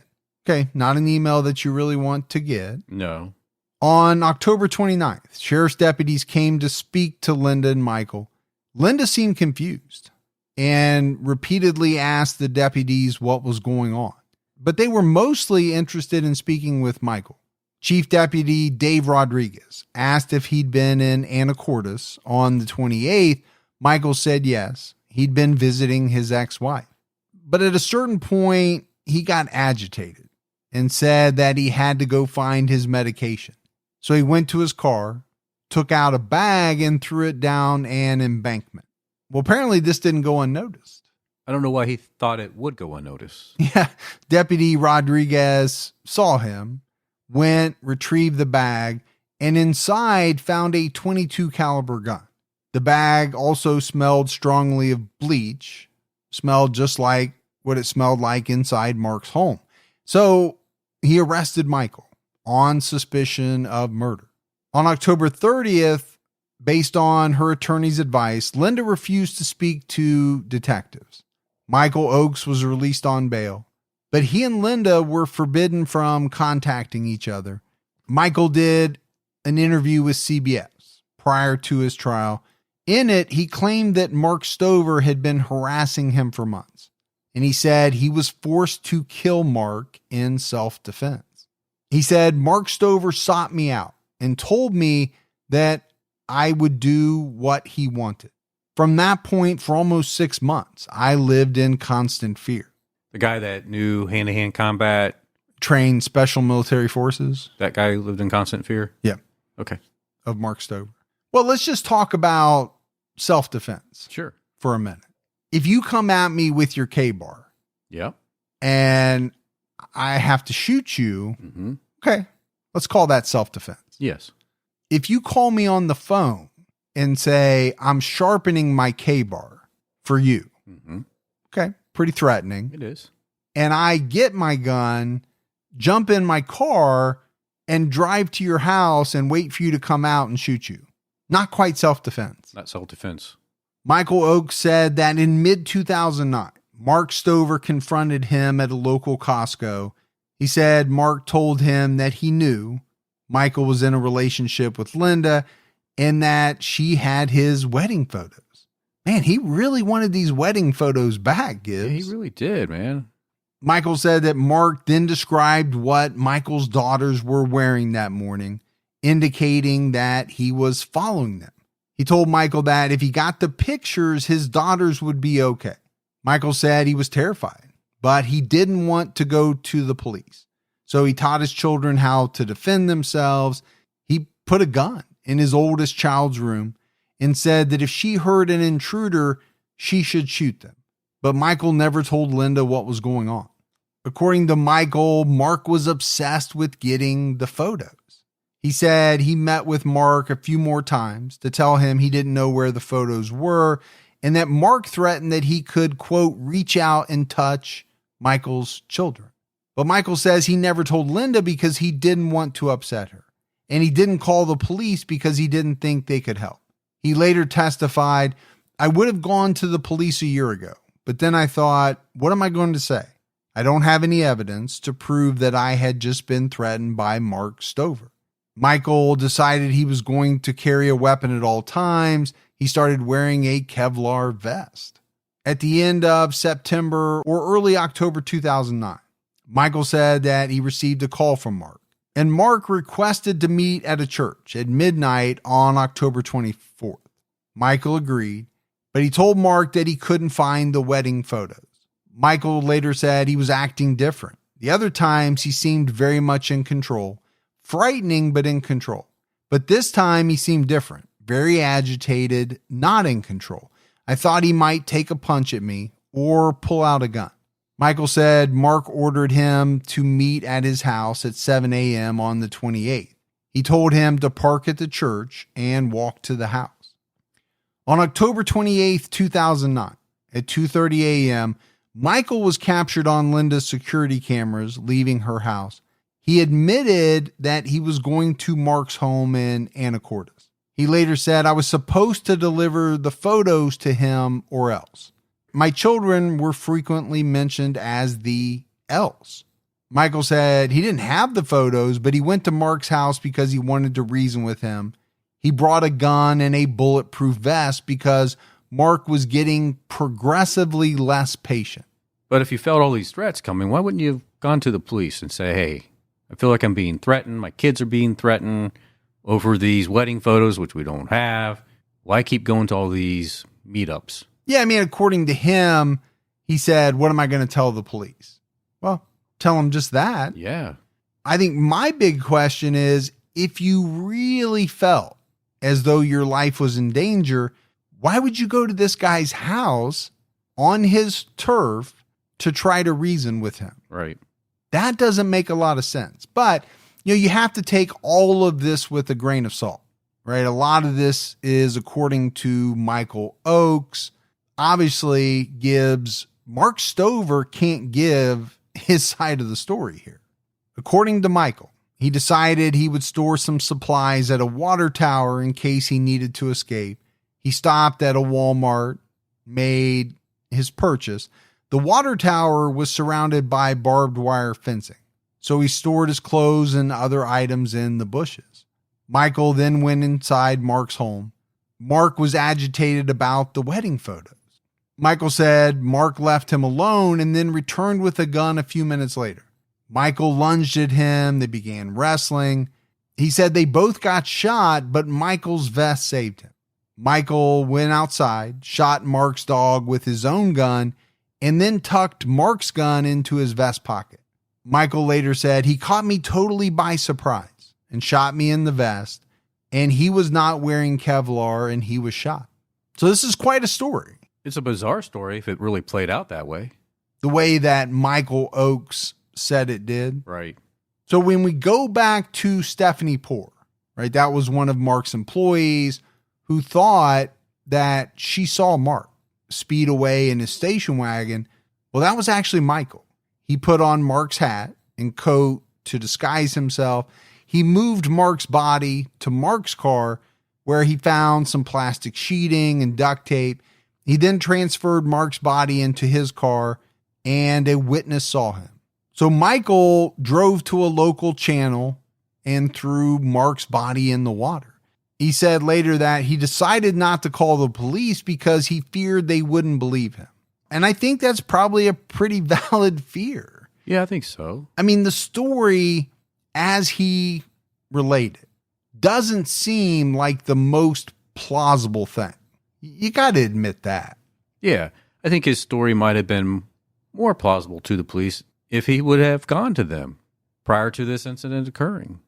Speaker 1: Okay, not an email that you really want to get.
Speaker 2: No.
Speaker 1: On October 29th, sheriff's deputies came to speak to Linda and Michiel. Linda seemed confused. and repeatedly asked the deputies what was going on. But they were mostly interested in speaking with Michael. Chief Deputy Dave Rodriguez asked if he'd been in Anacortes on the 28th. Michael said yes, he'd been visiting his ex-wife. But at a certain point, he got agitated and said that he had to go find his medication. So he went to his car, took out a bag, and threw it down an embankment. Well, apparently this didn't go unnoticed.
Speaker 2: I don't know why he thought it would go unnoticed.
Speaker 1: Yeah, Deputy Rodriguez saw him, went, retrieved the bag, and inside found a .22 caliber gun. The bag also smelled strongly of bleach, smelled just like what it smelled like inside Mark's home. So he arrested Michael on suspicion of murder. On October 30th, based on her attorney's advice, Linda refused to speak to detectives. Michiel Oakes was released on bail, but he and Linda were forbidden from contacting each other. Michael did an interview with CBS prior to his trial. In it, he claimed that Mark Stover had been harassing him for months, and he said he was forced to kill Mark in self-defense. He said, Mark Stover sought me out and told me that I would do what he wanted. From that point, for almost 6 months, I lived in constant fear.
Speaker 2: The guy that knew hand-to-hand combat,
Speaker 1: Trained special military forces.
Speaker 2: that guy who lived in constant fear?
Speaker 1: Yeah.
Speaker 2: Okay.
Speaker 1: Of Mark Stover. Well, let's just talk about self-defense
Speaker 2: Sure.
Speaker 1: for a minute. If you come at me with your K-bar
Speaker 2: Yeah.
Speaker 1: and I have to shoot you,
Speaker 2: Mm-hmm.
Speaker 1: okay, let's call that self-defense.
Speaker 2: Yes.
Speaker 1: If you call me on the phone and say, I'm sharpening my K-bar for you,
Speaker 2: Mm-hmm.
Speaker 1: okay, pretty threatening,
Speaker 2: It is.
Speaker 1: and I get my gun, jump in my car, and drive to your house and wait for you to come out and shoot you. Not quite self-defense.
Speaker 2: Not self-defense.
Speaker 1: Michiel Oakes said that in mid-2009, Mark Stover confronted him at a local Costco. He said Mark told him that he knew Michael was in a relationship with Linda and that she had his wedding photos. Man, he really wanted these wedding photos back, Gibbs.
Speaker 2: Yeah, he really did, man.
Speaker 1: Michael said that Mark then described what Michael's daughters were wearing that morning, indicating that he was following them. He told Michael that if he got the pictures, his daughters would be okay. Michael said he was terrified, but he didn't want to go to the police. So he taught his children how to defend themselves. He put a gun in his oldest child's room and said that if she heard an intruder, she should shoot them. But Michael never told Linda what was going on. According to Michael, Mark was obsessed with getting the photos. He said he met with Mark a few more times to tell him he didn't know where the photos were and that Mark threatened that he could, quote, reach out and touch Michael's children. But Michael says he never told Linda because he didn't want to upset her. And he didn't call the police because he didn't think they could help. He later testified, I would have gone to the police a year ago, but then I thought, what am I going to say? I don't have any evidence to prove that I had just been threatened by Mark Stover. Michael decided he was going to carry a weapon at all times. He started wearing a Kevlar vest. At the end of September or early October 2009, Michael said that he received a call from Mark, and Mark requested to meet at a church at midnight on October 24th. Michael agreed, but he told Mark that he couldn't find the wedding photos. Michael later said he was acting different. The other times he seemed very much in control, frightening but in control. But this time he seemed different, very agitated, not in control. I thought he might take a punch at me or pull out a gun. Michael said Mark ordered him to meet at his house at 7 a.m. on the 28th. He told him to park at the church and walk to the house. On October 28th, 2009, at 2:30 a.m., Michael was captured on Linda's security cameras leaving her house. He admitted that he was going to Mark's home in Anacortes. He later said, I was supposed to deliver the photos to him or else. My children were frequently mentioned as the else. Michael said he didn't have the photos, but he went to Mark's house because he wanted to reason with him. He brought a gun and a bulletproof vest because Mark was getting progressively less patient.
Speaker 2: But if you felt all these threats coming, why wouldn't you have gone to the police and say, hey, I feel like I'm being threatened. My kids are being threatened over these wedding photos, which we don't have. Why keep going to all these meetups?
Speaker 1: Yeah, I mean, according to him, he said, what am I going to tell the police? Well, tell them just that.
Speaker 2: Yeah.
Speaker 1: I think my big question is, if you really felt as though your life was in danger, why would you go to this guy's house on his turf to try to reason with him?
Speaker 2: Right.
Speaker 1: That doesn't make a lot of sense. But, you have to take all of this with a grain of salt, right? A lot of this is according to Michiel Oakes. Obviously, Mark Stover can't give his side of the story here. According to Michiel, he decided he would store some supplies at a water tower in case he needed to escape. He stopped at a Walmart, made his purchase. The water tower was surrounded by barbed wire fencing, so he stored his clothes and other items in the bushes. Michiel then went inside Mark's home. Mark was agitated about the wedding photos. Michiel said Mark left him alone and then returned with a gun a few minutes later. Michiel lunged at him. They began wrestling. He said they both got shot, but Michael's vest saved him. Michiel went outside, shot Mark's dog with his own gun, and then tucked Mark's gun into his vest pocket. Michiel later said, he caught me totally by surprise and shot me in the vest, and he was not wearing Kevlar and he was shot. So this is quite a story.
Speaker 2: It's a bizarre story if it really played out that way.
Speaker 1: The way that Michiel Oakes said it did.
Speaker 2: Right.
Speaker 1: So when we go back to Stephanie Poor, right, that was one of Mark's employees who thought that she saw Mark speed away in his station wagon. Well, that was actually Michiel. He put on Mark's hat and coat to disguise himself. He moved Mark's body to Mark's car, where he found some plastic sheeting and duct tape. He then transferred Mark's body into his car, and a witness saw him. So Michiel drove to a local channel and threw Mark's body in the water. He said later that he decided not to call the police because he feared they wouldn't believe him. And I think that's probably a pretty valid fear.
Speaker 2: Yeah, I think so.
Speaker 1: I mean, the story, as he related, doesn't seem like the most plausible thing. You got to admit that.
Speaker 2: Yeah, I think his story might have been more plausible to the police if he would have gone to them prior to this incident occurring.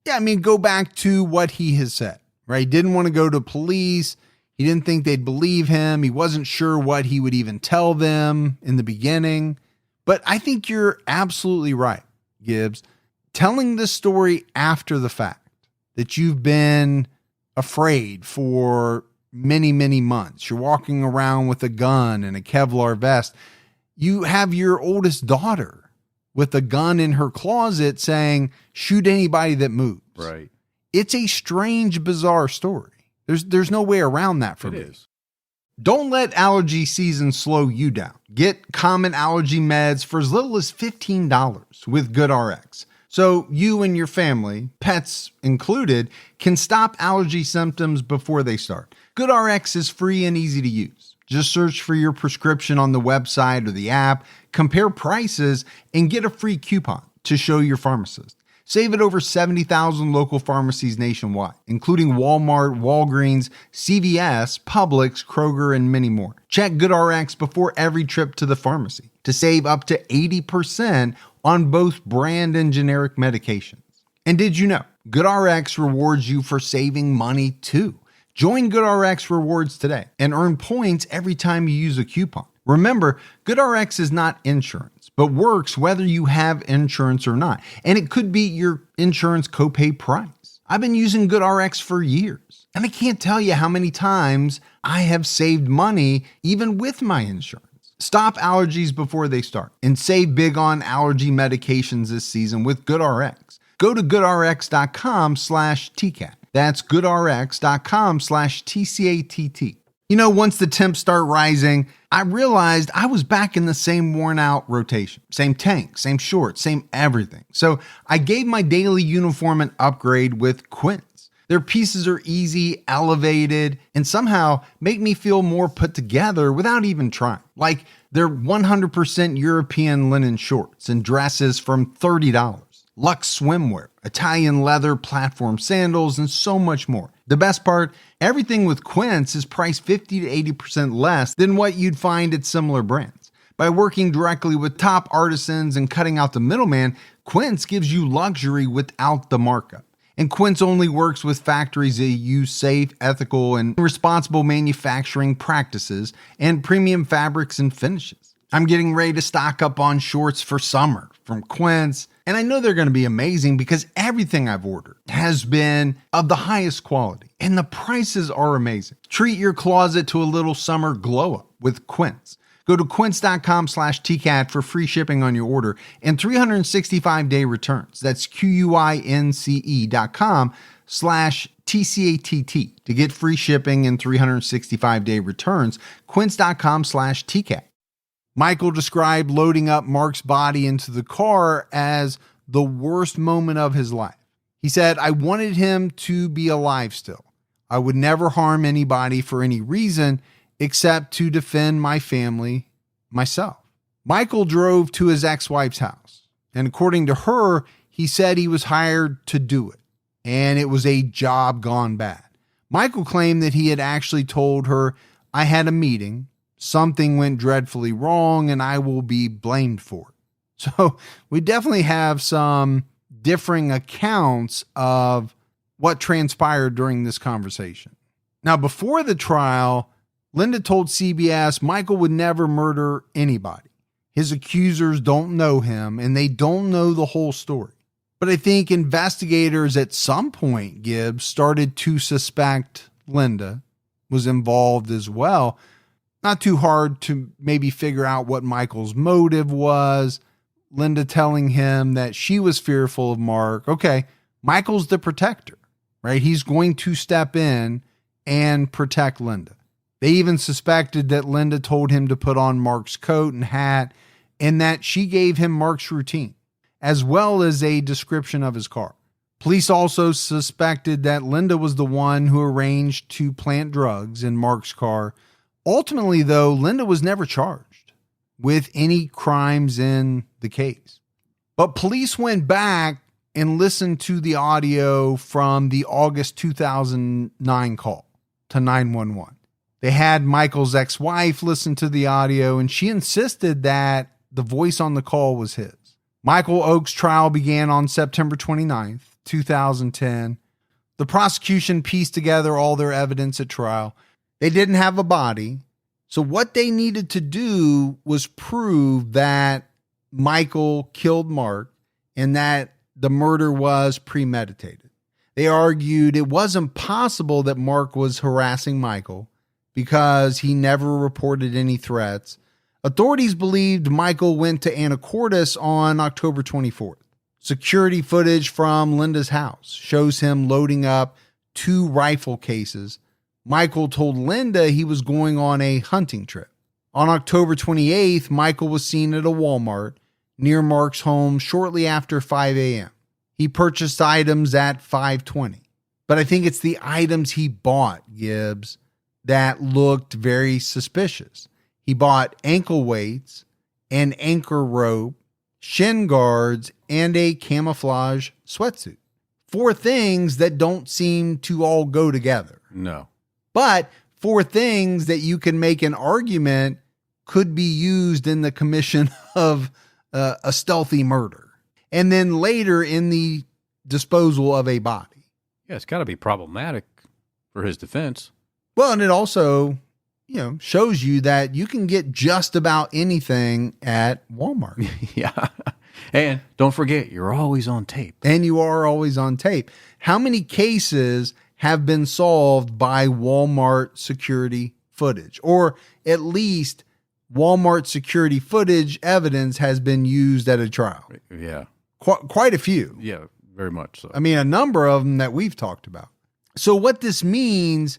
Speaker 1: Yeah, I mean, go back to what he has said, right? He didn't want to go to police. He didn't think they'd believe him. He wasn't sure what he would even tell them in the beginning. But I think you're absolutely right, Gibbs. Telling this story after the fact, that you've been afraid for many, many months. You're walking around with a gun and a Kevlar vest. You have your oldest daughter with a gun in her closet saying, shoot anybody that moves.
Speaker 2: Right.
Speaker 1: It's a strange, bizarre story. There's no way around that for me.
Speaker 2: It is.
Speaker 1: Don't let allergy season slow you down. Get common allergy meds for as little as $15 with GoodRx. So you and your family, pets included, can stop allergy symptoms before they start. GoodRx is free and easy to use. Just search for your prescription on the website or the app, compare prices, and get a free coupon to show your pharmacist. Save at over 70,000 local pharmacies nationwide, including Walmart, Walgreens, CVS, Publix, Kroger, and many more. Check GoodRx before every trip to the pharmacy to save up to 80% on both brand and generic medications. And did you know GoodRx rewards you for saving money too? Join GoodRx Rewards today and earn points every time you use a coupon. Remember, GoodRx is not insurance, but works whether you have insurance or not. And it could be your insurance copay price. I've been using GoodRx for years, and I can't tell you how many times I have saved money even with my insurance. Stop allergies before they start and save big on allergy medications this season with GoodRx. Go to goodrx.com/TCAT. That's goodrx.com/TCATT. You know, once the temps start rising, I realized I was back in the same worn out rotation. Same tank, same shorts, same everything. So I gave my daily uniform an upgrade with Quince. Their pieces are easy, elevated, and somehow make me feel more put together without even trying. Like they're 100% European linen shorts and dresses from $30. Luxe swimwear, Italian leather platform sandals, and so much more. The best part, everything with Quince is priced 50 to 80% less than what you'd find at similar brands. By working directly with top artisans and cutting out the middleman, Quince gives you luxury without the markup. And Quince only works with factories that use safe, ethical, and responsible manufacturing practices and premium fabrics and finishes. I'm getting ready to stock up on shorts for summer from Quince, and I know they're going to be amazing because everything I've ordered has been of the highest quality, and the prices are amazing. Treat your closet to a little summer glow up with Quince. Go to quince.com/TCAT for free shipping on your order and 365-day returns. That's QUINCE.com/TCATT to get free shipping and 365-day returns. Quince.com/TCAT. Michael described loading up Mark's body into the car as the worst moment of his life. He said, "I wanted him to be alive still. I would never harm anybody for any reason except to defend my family, myself." Michael drove to his ex-wife's house, and according to her, he said he was hired to do it, and it was a job gone bad. Michael claimed that he had actually told her, "I had a meeting, something went dreadfully wrong, and I will be blamed for it." So we definitely have some differing accounts of what transpired during this conversation. Now, before the trial, Linda told CBS Michael would never murder anybody. His accusers don't know him, and they don't know the whole story. But I think investigators at some point, Gibbs, started to suspect Linda was involved as well. Not too hard to maybe figure out what Michael's motive was. Linda telling him that she was fearful of Mark. Okay, Michael's the protector, right? He's going to step in and protect Linda. They even suspected that Linda told him to put on Mark's coat and hat and that she gave him Mark's routine, as well as a description of his car. Police also suspected that Linda was the one who arranged to plant drugs in Mark's car. Ultimately, though, Linda was never charged with any crimes in the case. But police went back and listened to the audio from the August 2009 call to 911. They had Michael's ex-wife listen to the audio, and she insisted that the voice on the call was his. Michael Oakes' trial began on September 29th, 2010. The prosecution pieced together all their evidence at trial. They didn't have a body, so what they needed to do was prove that Michael killed Mark and that the murder was premeditated. They argued it wasn't possible that Mark was harassing Michael because he never reported any threats. Authorities believed Michael went to Anacortes on October 24th. Security footage from Linda's house shows him loading up 2 rifle cases. Michael told Linda he was going on a hunting trip. On October 28th, Michael was seen at a Walmart near Mark's home shortly after 5 a.m. He purchased items at 5:20. But I think it's the items he bought, Gibbs, that looked very suspicious. He bought ankle weights, an anchor rope, shin guards, and a camouflage sweatsuit. 4 things that don't seem to all go together.
Speaker 2: No.
Speaker 1: But 4 things that you can make an argument could be used in the commission of a stealthy murder. And then later in the disposal of a body.
Speaker 2: Yeah, it's got to be problematic for his defense.
Speaker 1: Well, and it also, shows you that you can get just about anything at Walmart.
Speaker 2: Yeah. And don't forget, you're always on tape.
Speaker 1: And you are always on tape. How many cases have been solved by Walmart security footage? Or at least Walmart security footage evidence has been used at a trial.
Speaker 2: Yeah.
Speaker 1: Quite a few.
Speaker 2: Yeah, very much so.
Speaker 1: I mean, a number of them that we've talked about. So what this means,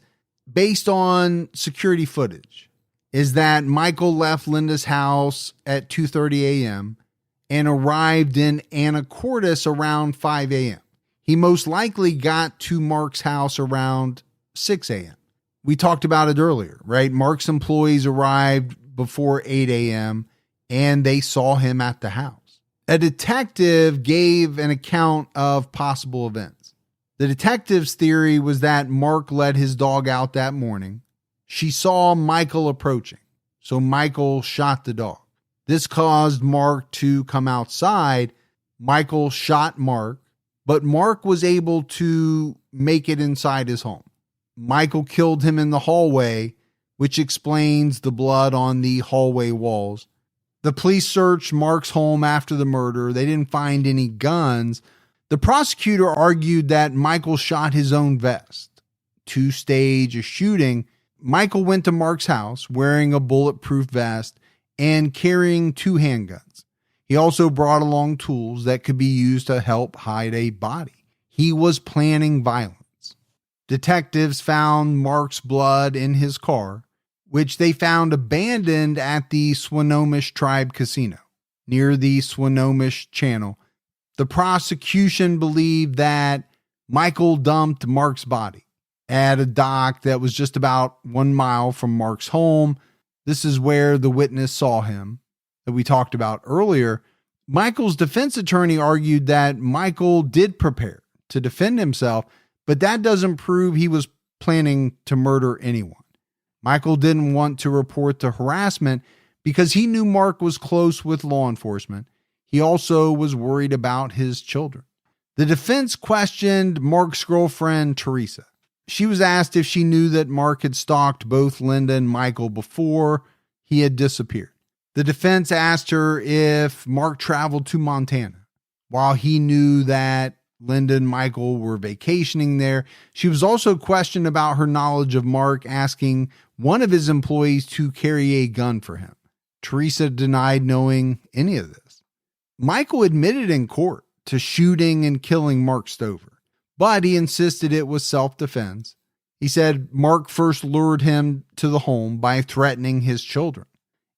Speaker 1: based on security footage, is that Michael left Linda's house at 2:30 a.m. and arrived in Anacortes around 5 a.m. He most likely got to Mark's house around 6 a.m. We talked about it earlier, right? Mark's employees arrived before 8 a.m. and they saw him at the house. A detective gave an account of possible events. The detective's theory was that Mark let his dog out that morning. She saw Michael approaching, so Michael shot the dog. This caused Mark to come outside. Michael shot Mark, but Mark was able to make it inside his home. Michael killed him in the hallway, which explains the blood on the hallway walls. The police searched Mark's home after the murder. They didn't find any guns. The prosecutor argued that Michael shot his own vest. To stage a shooting, Michael went to Mark's house wearing a bulletproof vest and carrying 2 handguns. He also brought along tools that could be used to help hide a body. He was planning violence. Detectives found Mark's blood in his car, which they found abandoned at the Swinomish Tribe Casino near the Swinomish Channel. The prosecution believed that Michael dumped Mark's body at a dock that was just about 1 mile from Mark's home. This is where the witness saw him that we talked about earlier. Michael's defense attorney argued that Michael did prepare to defend himself, but that doesn't prove he was planning to murder anyone. Michael didn't want to report the harassment because he knew Mark was close with law enforcement. He also was worried about his children. The defense questioned Mark's girlfriend, Teresa. She was asked if she knew that Mark had stalked both Linda and Michael before he had disappeared. The defense asked her if Mark traveled to Montana while he knew that Linda and Michael were vacationing there. She was also questioned about her knowledge of Mark asking one of his employees to carry a gun for him. Teresa denied knowing any of this. Michael admitted in court to shooting and killing Mark Stover, but he insisted it was self-defense. He said Mark first lured him to the home by threatening his children,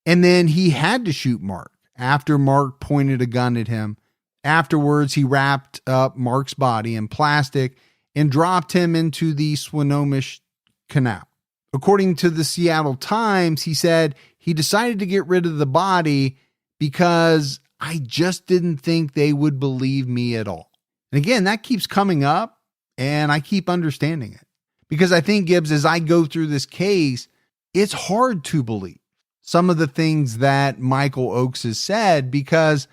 Speaker 1: and then he had to shoot Mark after Mark pointed a gun at him. Afterwards, he wrapped up Mark's body in plastic and dropped him into the Swinomish Canal. According to the Seattle Times, he said he decided to get rid of the body because I just didn't think they would believe me at all. And again, that keeps coming up and I keep understanding it because I think, Gibbs, as I go through this case, it's hard to believe some of the things that Michael Oakes has said because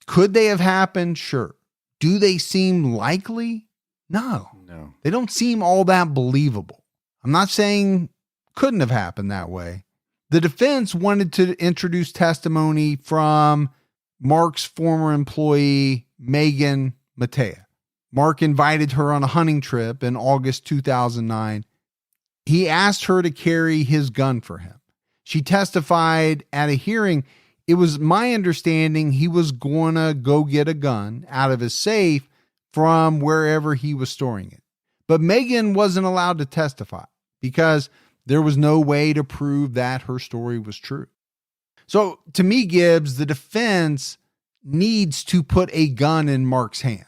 Speaker 1: could they have happened? Sure. Do they seem likely? No. They don't seem all that believable. I'm not saying couldn't have happened that way. The defense wanted to introduce testimony from Mark's former employee, Megan Matea. Mark invited her on a hunting trip in August 2009. He asked her to carry his gun for him. She testified at a hearing. It was my understanding he was going to go get a gun out of his safe from wherever he was storing it. But Megan wasn't allowed to testify because there was no way to prove that her story was true. So to me, Gibbs, the defense needs to put a gun in Mark's hand,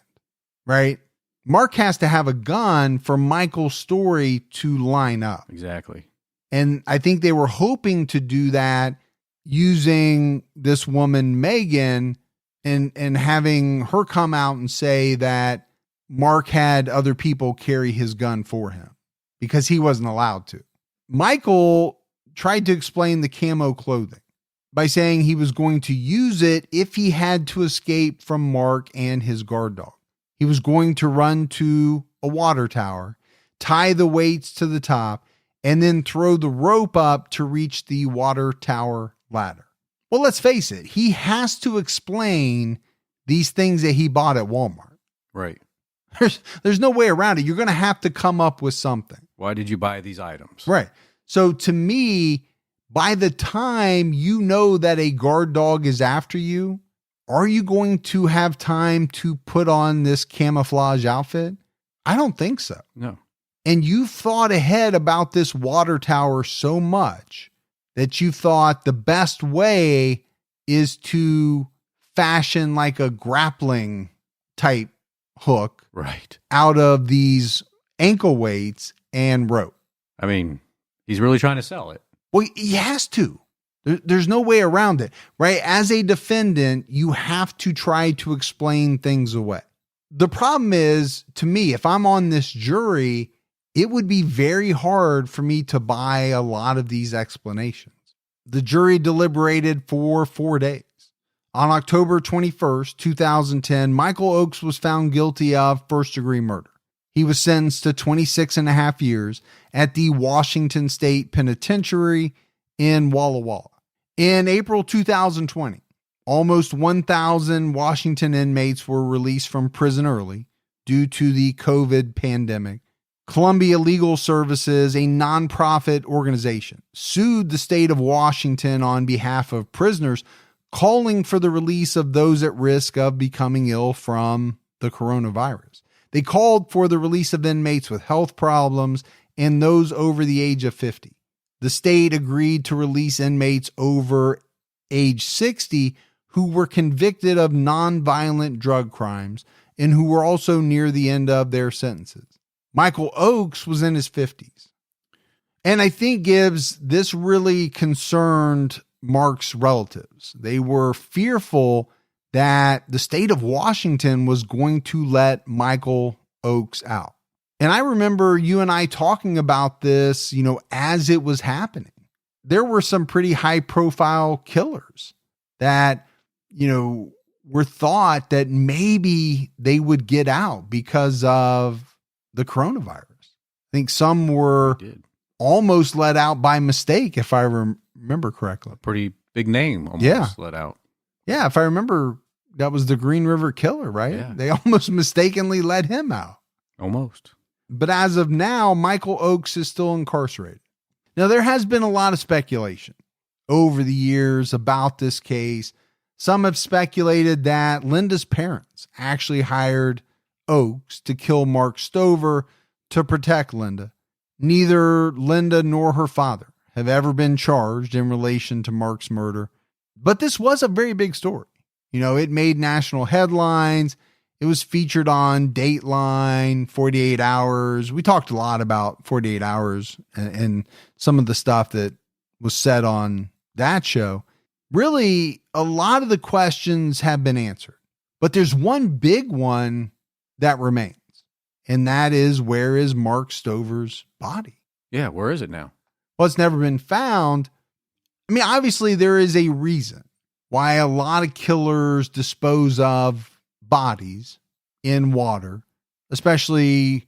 Speaker 1: right? Mark has to have a gun for Michael's story to line up.
Speaker 2: Exactly.
Speaker 1: And I think they were hoping to do that using this woman, Megan, and having her come out and say that Mark had other people carry his gun for him because he wasn't allowed to. Michael tried to explain the camo clothing by saying he was going to use it if he had to escape from Mark and his guard dog. He was going to run to a water tower, tie the weights to the top, and then throw the rope up to reach the water tower ladder. Well, let's face it. He has to explain these things that he bought at Walmart.
Speaker 2: Right.
Speaker 1: There's no way around it. You're going to have to come up with something.
Speaker 2: Why did you buy these items?
Speaker 1: Right. So to me, by the time you know that a guard dog is after you, are you going to have time to put on this camouflage outfit? I don't think so.
Speaker 2: No.
Speaker 1: And you thought ahead about this water tower so much that you thought the best way is to fashion like a grappling type hook
Speaker 2: Right.
Speaker 1: out of these ankle weights and rope.
Speaker 2: I mean, he's really trying to sell it.
Speaker 1: Well, he has to. There's no way around it, right? As a defendant, you have to try to explain things away. The problem is, to me, if I'm on this jury, it would be very hard for me to buy a lot of these explanations. The jury deliberated for 4 days. On October 21st, 2010, Michiel Oakes was found guilty of first-degree murder. He was sentenced to 26 and a half years at the Washington State Penitentiary in Walla Walla. In April 2020, almost 1,000 Washington inmates were released from prison early due to the COVID pandemic. Columbia Legal Services, a nonprofit organization, sued the state of Washington on behalf of prisoners, calling for the release of those at risk of becoming ill from the coronavirus. They called for the release of inmates with health problems and those over the age of 50. The state agreed to release inmates over age 60 who were convicted of nonviolent drug crimes and who were also near the end of their sentences. Michiel Oakes was in his 50s. And I think, Gibbs, this really concerned Mark's relatives. They were fearful that the state of Washington was going to let Michiel Oakes out. And I remember you and I talking about this, as it was happening. There were some pretty high profile killers that, were thought that maybe they would get out because of the coronavirus. I think some were almost let out by mistake, if I remember correctly.
Speaker 2: Pretty big name almost let out.
Speaker 1: Yeah, if I remember, that was the Green River Killer, right?
Speaker 2: Yeah.
Speaker 1: They almost mistakenly let him out.
Speaker 2: Almost.
Speaker 1: But as of now, Michiel Oakes is still incarcerated. Now, there has been a lot of speculation over the years about this case. Some have speculated that Linda's parents actually hired Oakes to kill Mark Stover to protect Linda. Neither Linda nor her father have ever been charged in relation to Mark's murder. But this was a very big story. It made national headlines. It was featured on Dateline, 48 Hours. We talked a lot about 48 Hours and some of the stuff that was said on that show. Really, a lot of the questions have been answered. But there's one big one that remains. And that is, where is Mark Stover's body?
Speaker 2: Yeah, where is it now?
Speaker 1: Well, it's never been found. I mean, obviously, there is a reason why a lot of killers dispose of bodies in water, especially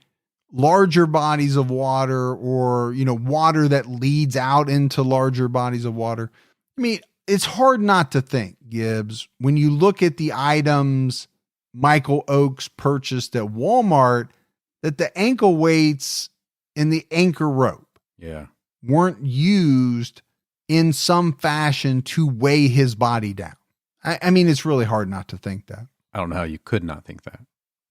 Speaker 1: larger bodies of water or, water that leads out into larger bodies of water. I mean, it's hard not to think, Gibbs, when you look at the items Michiel Oakes purchased at Walmart, that the ankle weights and the anchor rope weren't used in some fashion to weigh his body down. I mean, it's really hard not to think that.
Speaker 2: I don't know how you could not think that.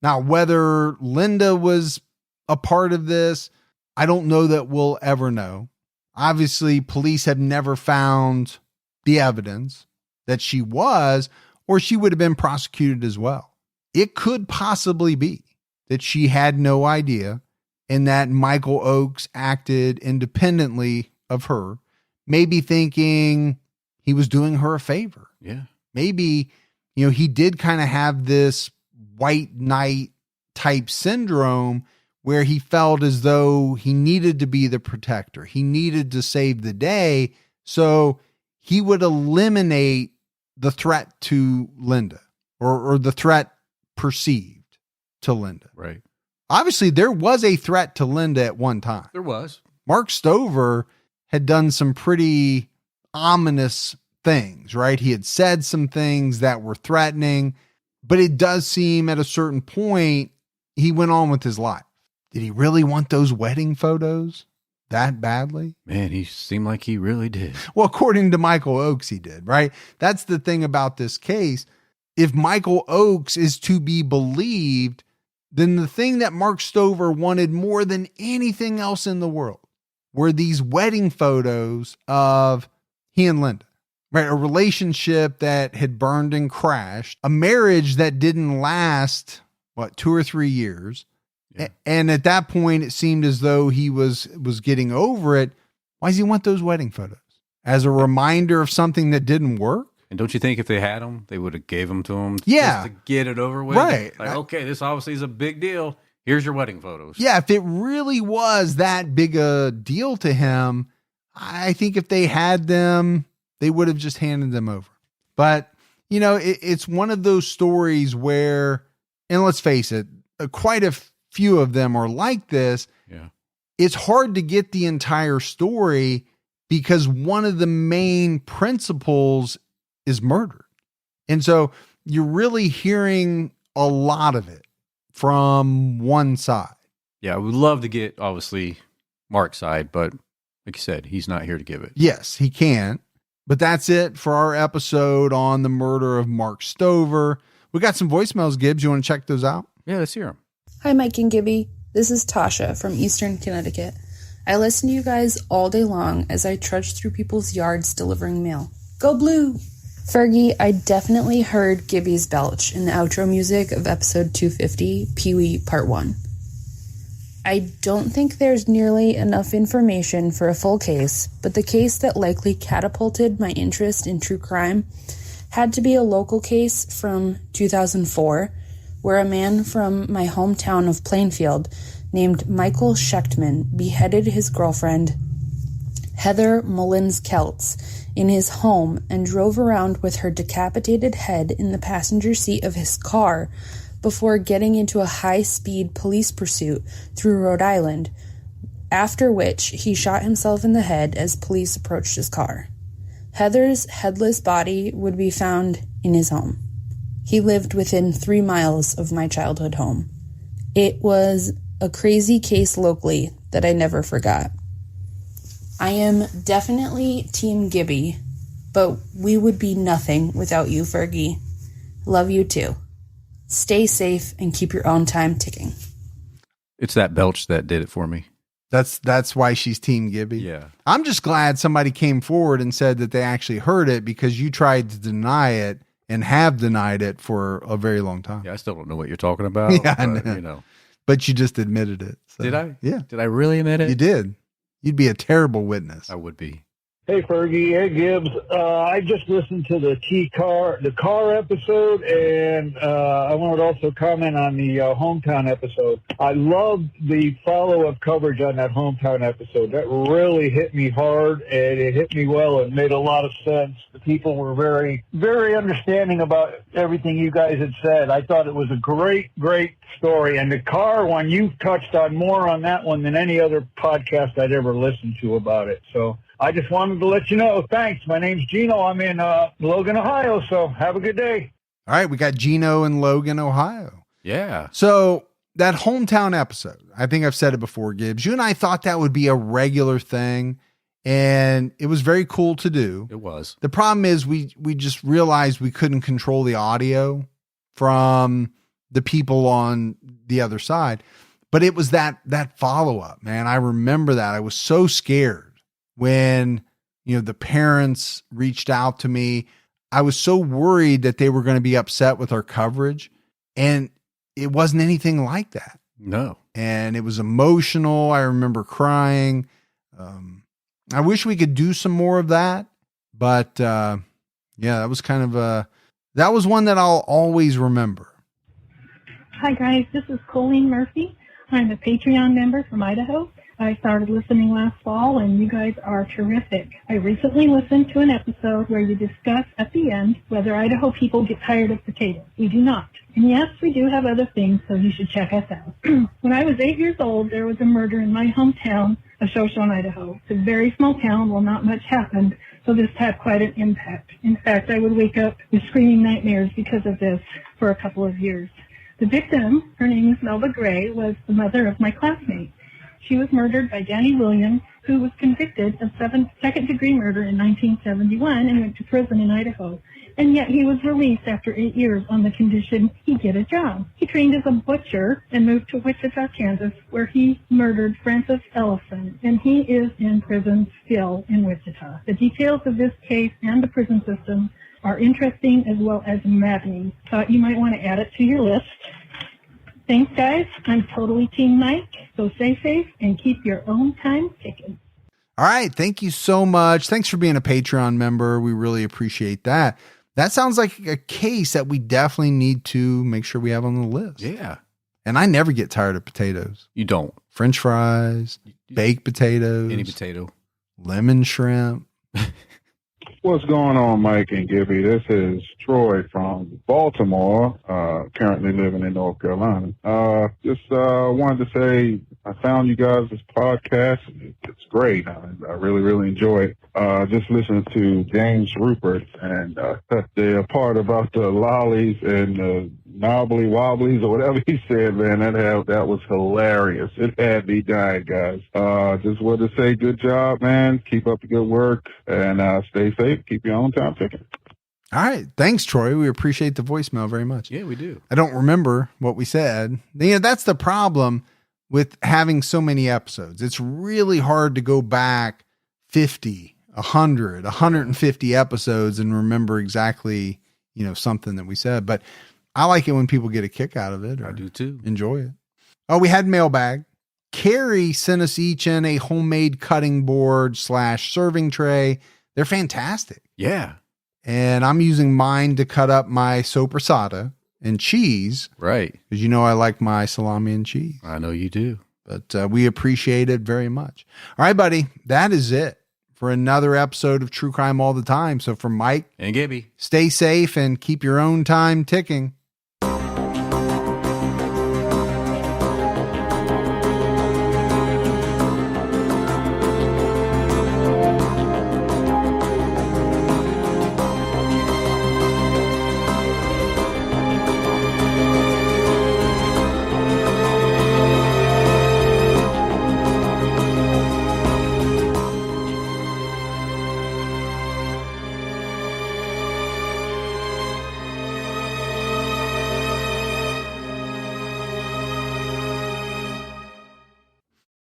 Speaker 1: Now, whether Linda was a part of this, I don't know that we'll ever know. Obviously, police have never found the evidence that she was, or she would have been prosecuted as well. It could possibly be that she had no idea and that Michiel Oakes acted independently of her, maybe thinking he was doing her a favor.
Speaker 2: Yeah.
Speaker 1: Maybe, he did kind of have this white knight type syndrome where he felt as though he needed to be the protector. He needed to save the day. So he would eliminate the threat to Linda or the threat perceived to Linda.
Speaker 2: Right.
Speaker 1: Obviously, there was a threat to Linda at one time.
Speaker 2: There was.
Speaker 1: Mark Stover had done some pretty ominous things, right? He had said some things that were threatening, but it does seem at a certain point he went on with his life. Did he really want those wedding photos that badly?
Speaker 2: Man, he seemed like he really did.
Speaker 1: Well, according to Michiel Oakes, he did, right? That's the thing about this case. If Michiel Oakes is to be believed, then the thing that Mark Stover wanted more than anything else in the world were these wedding photos of he and Linda, right? A relationship that had burned and crashed, a marriage that didn't last 2 or 3 years.
Speaker 2: Yeah.
Speaker 1: And at that point, it seemed as though he was getting over it. Why does he want those wedding photos? As a reminder of something that didn't work?
Speaker 2: And don't you think if they had them, they would have gave them to him
Speaker 1: Yeah.
Speaker 2: just to get it over with?
Speaker 1: Right.
Speaker 2: Like, okay, this obviously is a big deal. Here's your wedding photos.
Speaker 1: Yeah, if it really was that big a deal to him, I think if they had them, they would have just handed them over. But, it's one of those stories where, and let's face it, quite a few of them are like this.
Speaker 2: Yeah.
Speaker 1: It's hard to get the entire story because one of the main principles is murder. And so you're really hearing a lot of it from one side.
Speaker 2: Yeah, I would love to get, obviously, Mark's side, but like you said, he's not here to give it.
Speaker 1: Yes, he can't. But that's it for our episode on the murder of Mark Stover. We got some voicemails, Gibbs. You want to check those out?
Speaker 2: Yeah, let's hear them.
Speaker 3: Hi, Mike and Gibby. This is Tasha from Eastern Connecticut. I listen to you guys all day long as I trudge through people's yards delivering mail. Go Blue! Fergie, I definitely heard Gibby's belch in the outro music of episode 250, Pee-wee Part 1. I don't think there's nearly enough information for a full case, but the case that likely catapulted my interest in true crime had to be a local case from 2004, where a man from my hometown of Plainfield named Michael Schechtman beheaded his girlfriend, Heather Mullins-Keltz, in his home and drove around with her decapitated head in the passenger seat of his car before getting into a high-speed police pursuit through Rhode Island, after which he shot himself in the head as police approached his car. Heather's headless body would be found in his home. He lived within 3 miles of my childhood home. It was a crazy case locally that I never forgot. I am definitely Team Gibby, but we would be nothing without you, Fergie. Love you too. Stay safe and keep your own time ticking.
Speaker 2: It's that belch that did it for me.
Speaker 1: That's why she's Team Gibby.
Speaker 2: Yeah.
Speaker 1: I'm just glad somebody came forward and said that they actually heard it, because you tried to deny it and have denied it for a very long time.
Speaker 2: Yeah, I still don't know what you're talking about.
Speaker 1: Yeah, I
Speaker 2: but,
Speaker 1: know. But you just admitted it. So.
Speaker 2: Did I?
Speaker 1: Yeah.
Speaker 2: Did I really admit it?
Speaker 1: You did. You'd be a terrible witness.
Speaker 2: I would be.
Speaker 4: Hey, Fergie. Hey, Gibbs. I just listened to the car episode, and I wanted to also comment on the hometown episode. I loved the follow-up coverage on that hometown episode. That really hit me hard, and it hit me well and made a lot of sense. The people were very, very understanding about everything you guys had said. I thought it was a great, great story. And the car one, you touched on more on that one than any other podcast I'd ever listened to about it. So I just wanted to let you know. Thanks. My name's Gino. I'm in Logan, Ohio. So have a good day.
Speaker 1: All right. We got Gino in Logan, Ohio.
Speaker 2: Yeah.
Speaker 1: So that hometown episode, I think I've said it before, Gibbs. You and I thought that would be a regular thing, and it was very cool to do.
Speaker 2: It was.
Speaker 1: The problem is we just realized we couldn't control the audio from the people on the other side. But it was that follow-up, man. I remember that. I was so scared when, the parents reached out to me. I was so worried that they were going to be upset with our coverage, and it wasn't anything like that.
Speaker 2: No.
Speaker 1: And it was emotional. I remember crying. I wish we could do some more of that, but that was kind of that was one that I'll always remember.
Speaker 5: Hi guys, this is Colleen Murphy. I'm a Patreon member from Idaho. I started listening last fall, and you guys are terrific. I recently listened to an episode where you discuss at the end whether Idaho people get tired of potatoes. We do not. And yes, we do have other things, so you should check us out. When I was 8 years old, there was a murder in my hometown of Shoshone, Idaho. It's a very small town where not much happened, so this had quite an impact. In fact, I would wake up with screaming nightmares because of this for a couple of years. The victim, her name is Melba Gray, was the mother of my classmate. She was murdered by Danny Williams, who was convicted of second-degree murder in 1971 and went to prison in Idaho. And yet he was released after 8 years on the condition he get a job. He trained as a butcher and moved to Wichita, Kansas, where he murdered Francis Ellison, and he is in prison still in Wichita. The details of this case and the prison system are interesting as well as maddening. Thought you might want to add it to your list. Thanks, guys. I'm totally Team Mike. So stay safe and keep your own time ticking.
Speaker 1: All right. Thank you so much. Thanks for being a Patreon member. We really appreciate that. That sounds like a case that we definitely need to make sure we have on the list.
Speaker 2: Yeah.
Speaker 1: And I never get tired of potatoes.
Speaker 2: You don't.
Speaker 1: French fries, baked potatoes,
Speaker 2: Any potato.
Speaker 1: lemon shrimp.
Speaker 6: What's going on, Mike and Gibby? This is Troy from Baltimore, currently living in North Carolina. Just wanted to say I found you guys' podcast. It's great. I really, really enjoy it. Just listening to James Rupert and the part about the lollies and the knobbly wobblies or whatever he said, man, that was hilarious. It had me dying, guys. Just wanted to say good job, man. Keep up the good work and stay safe. Keep your own time ticking.
Speaker 1: All right. Thanks, Troy. We appreciate the voicemail very much.
Speaker 2: Yeah, we do.
Speaker 1: I don't remember what we said. That's the problem with having so many episodes. It's really hard to go back 50, 100, 150 episodes and remember exactly, something that we said. But I like it when people get a kick out of it.
Speaker 2: I do too.
Speaker 1: Enjoy it. Oh, we had mailbag. Carrie sent us each in a homemade cutting board / serving tray. They're fantastic.
Speaker 2: Yeah.
Speaker 1: And I'm using mine to cut up my sopressata and cheese.
Speaker 2: Right.
Speaker 1: Because I like my salami and cheese.
Speaker 2: I know you do.
Speaker 1: But we appreciate it very much. All right, buddy. That is it for another episode of True Crime All the Time. So for Mike
Speaker 2: and Gibby,
Speaker 1: stay safe and keep your own time ticking.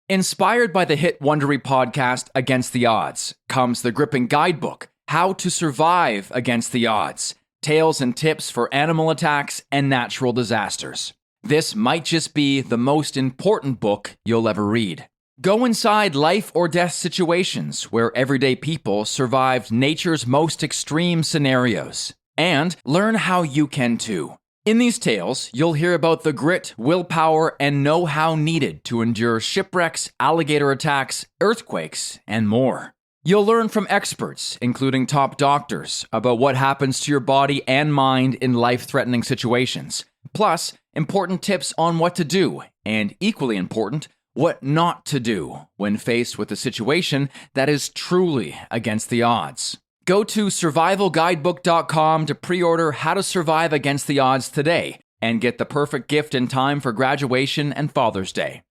Speaker 7: Inspired by the hit Wondery podcast Against the Odds comes the gripping guidebook, How to Survive Against the Odds, Tales and Tips for Animal Attacks and Natural Disasters. This might just be the most important book you'll ever read. Go inside life or death situations where everyday people survived nature's most extreme scenarios, and learn how you can too. In these tales, you'll hear about the grit, willpower, and know-how needed to endure shipwrecks, alligator attacks, earthquakes, and more. You'll learn from experts, including top doctors, about what happens to your body and mind in life-threatening situations. Plus, important tips on what to do, and equally important, what not to do when faced with a situation that is truly against the odds. Go to survivalguidebook.com to pre-order How to Survive Against the Odds today and get the perfect gift in time for graduation and Father's Day.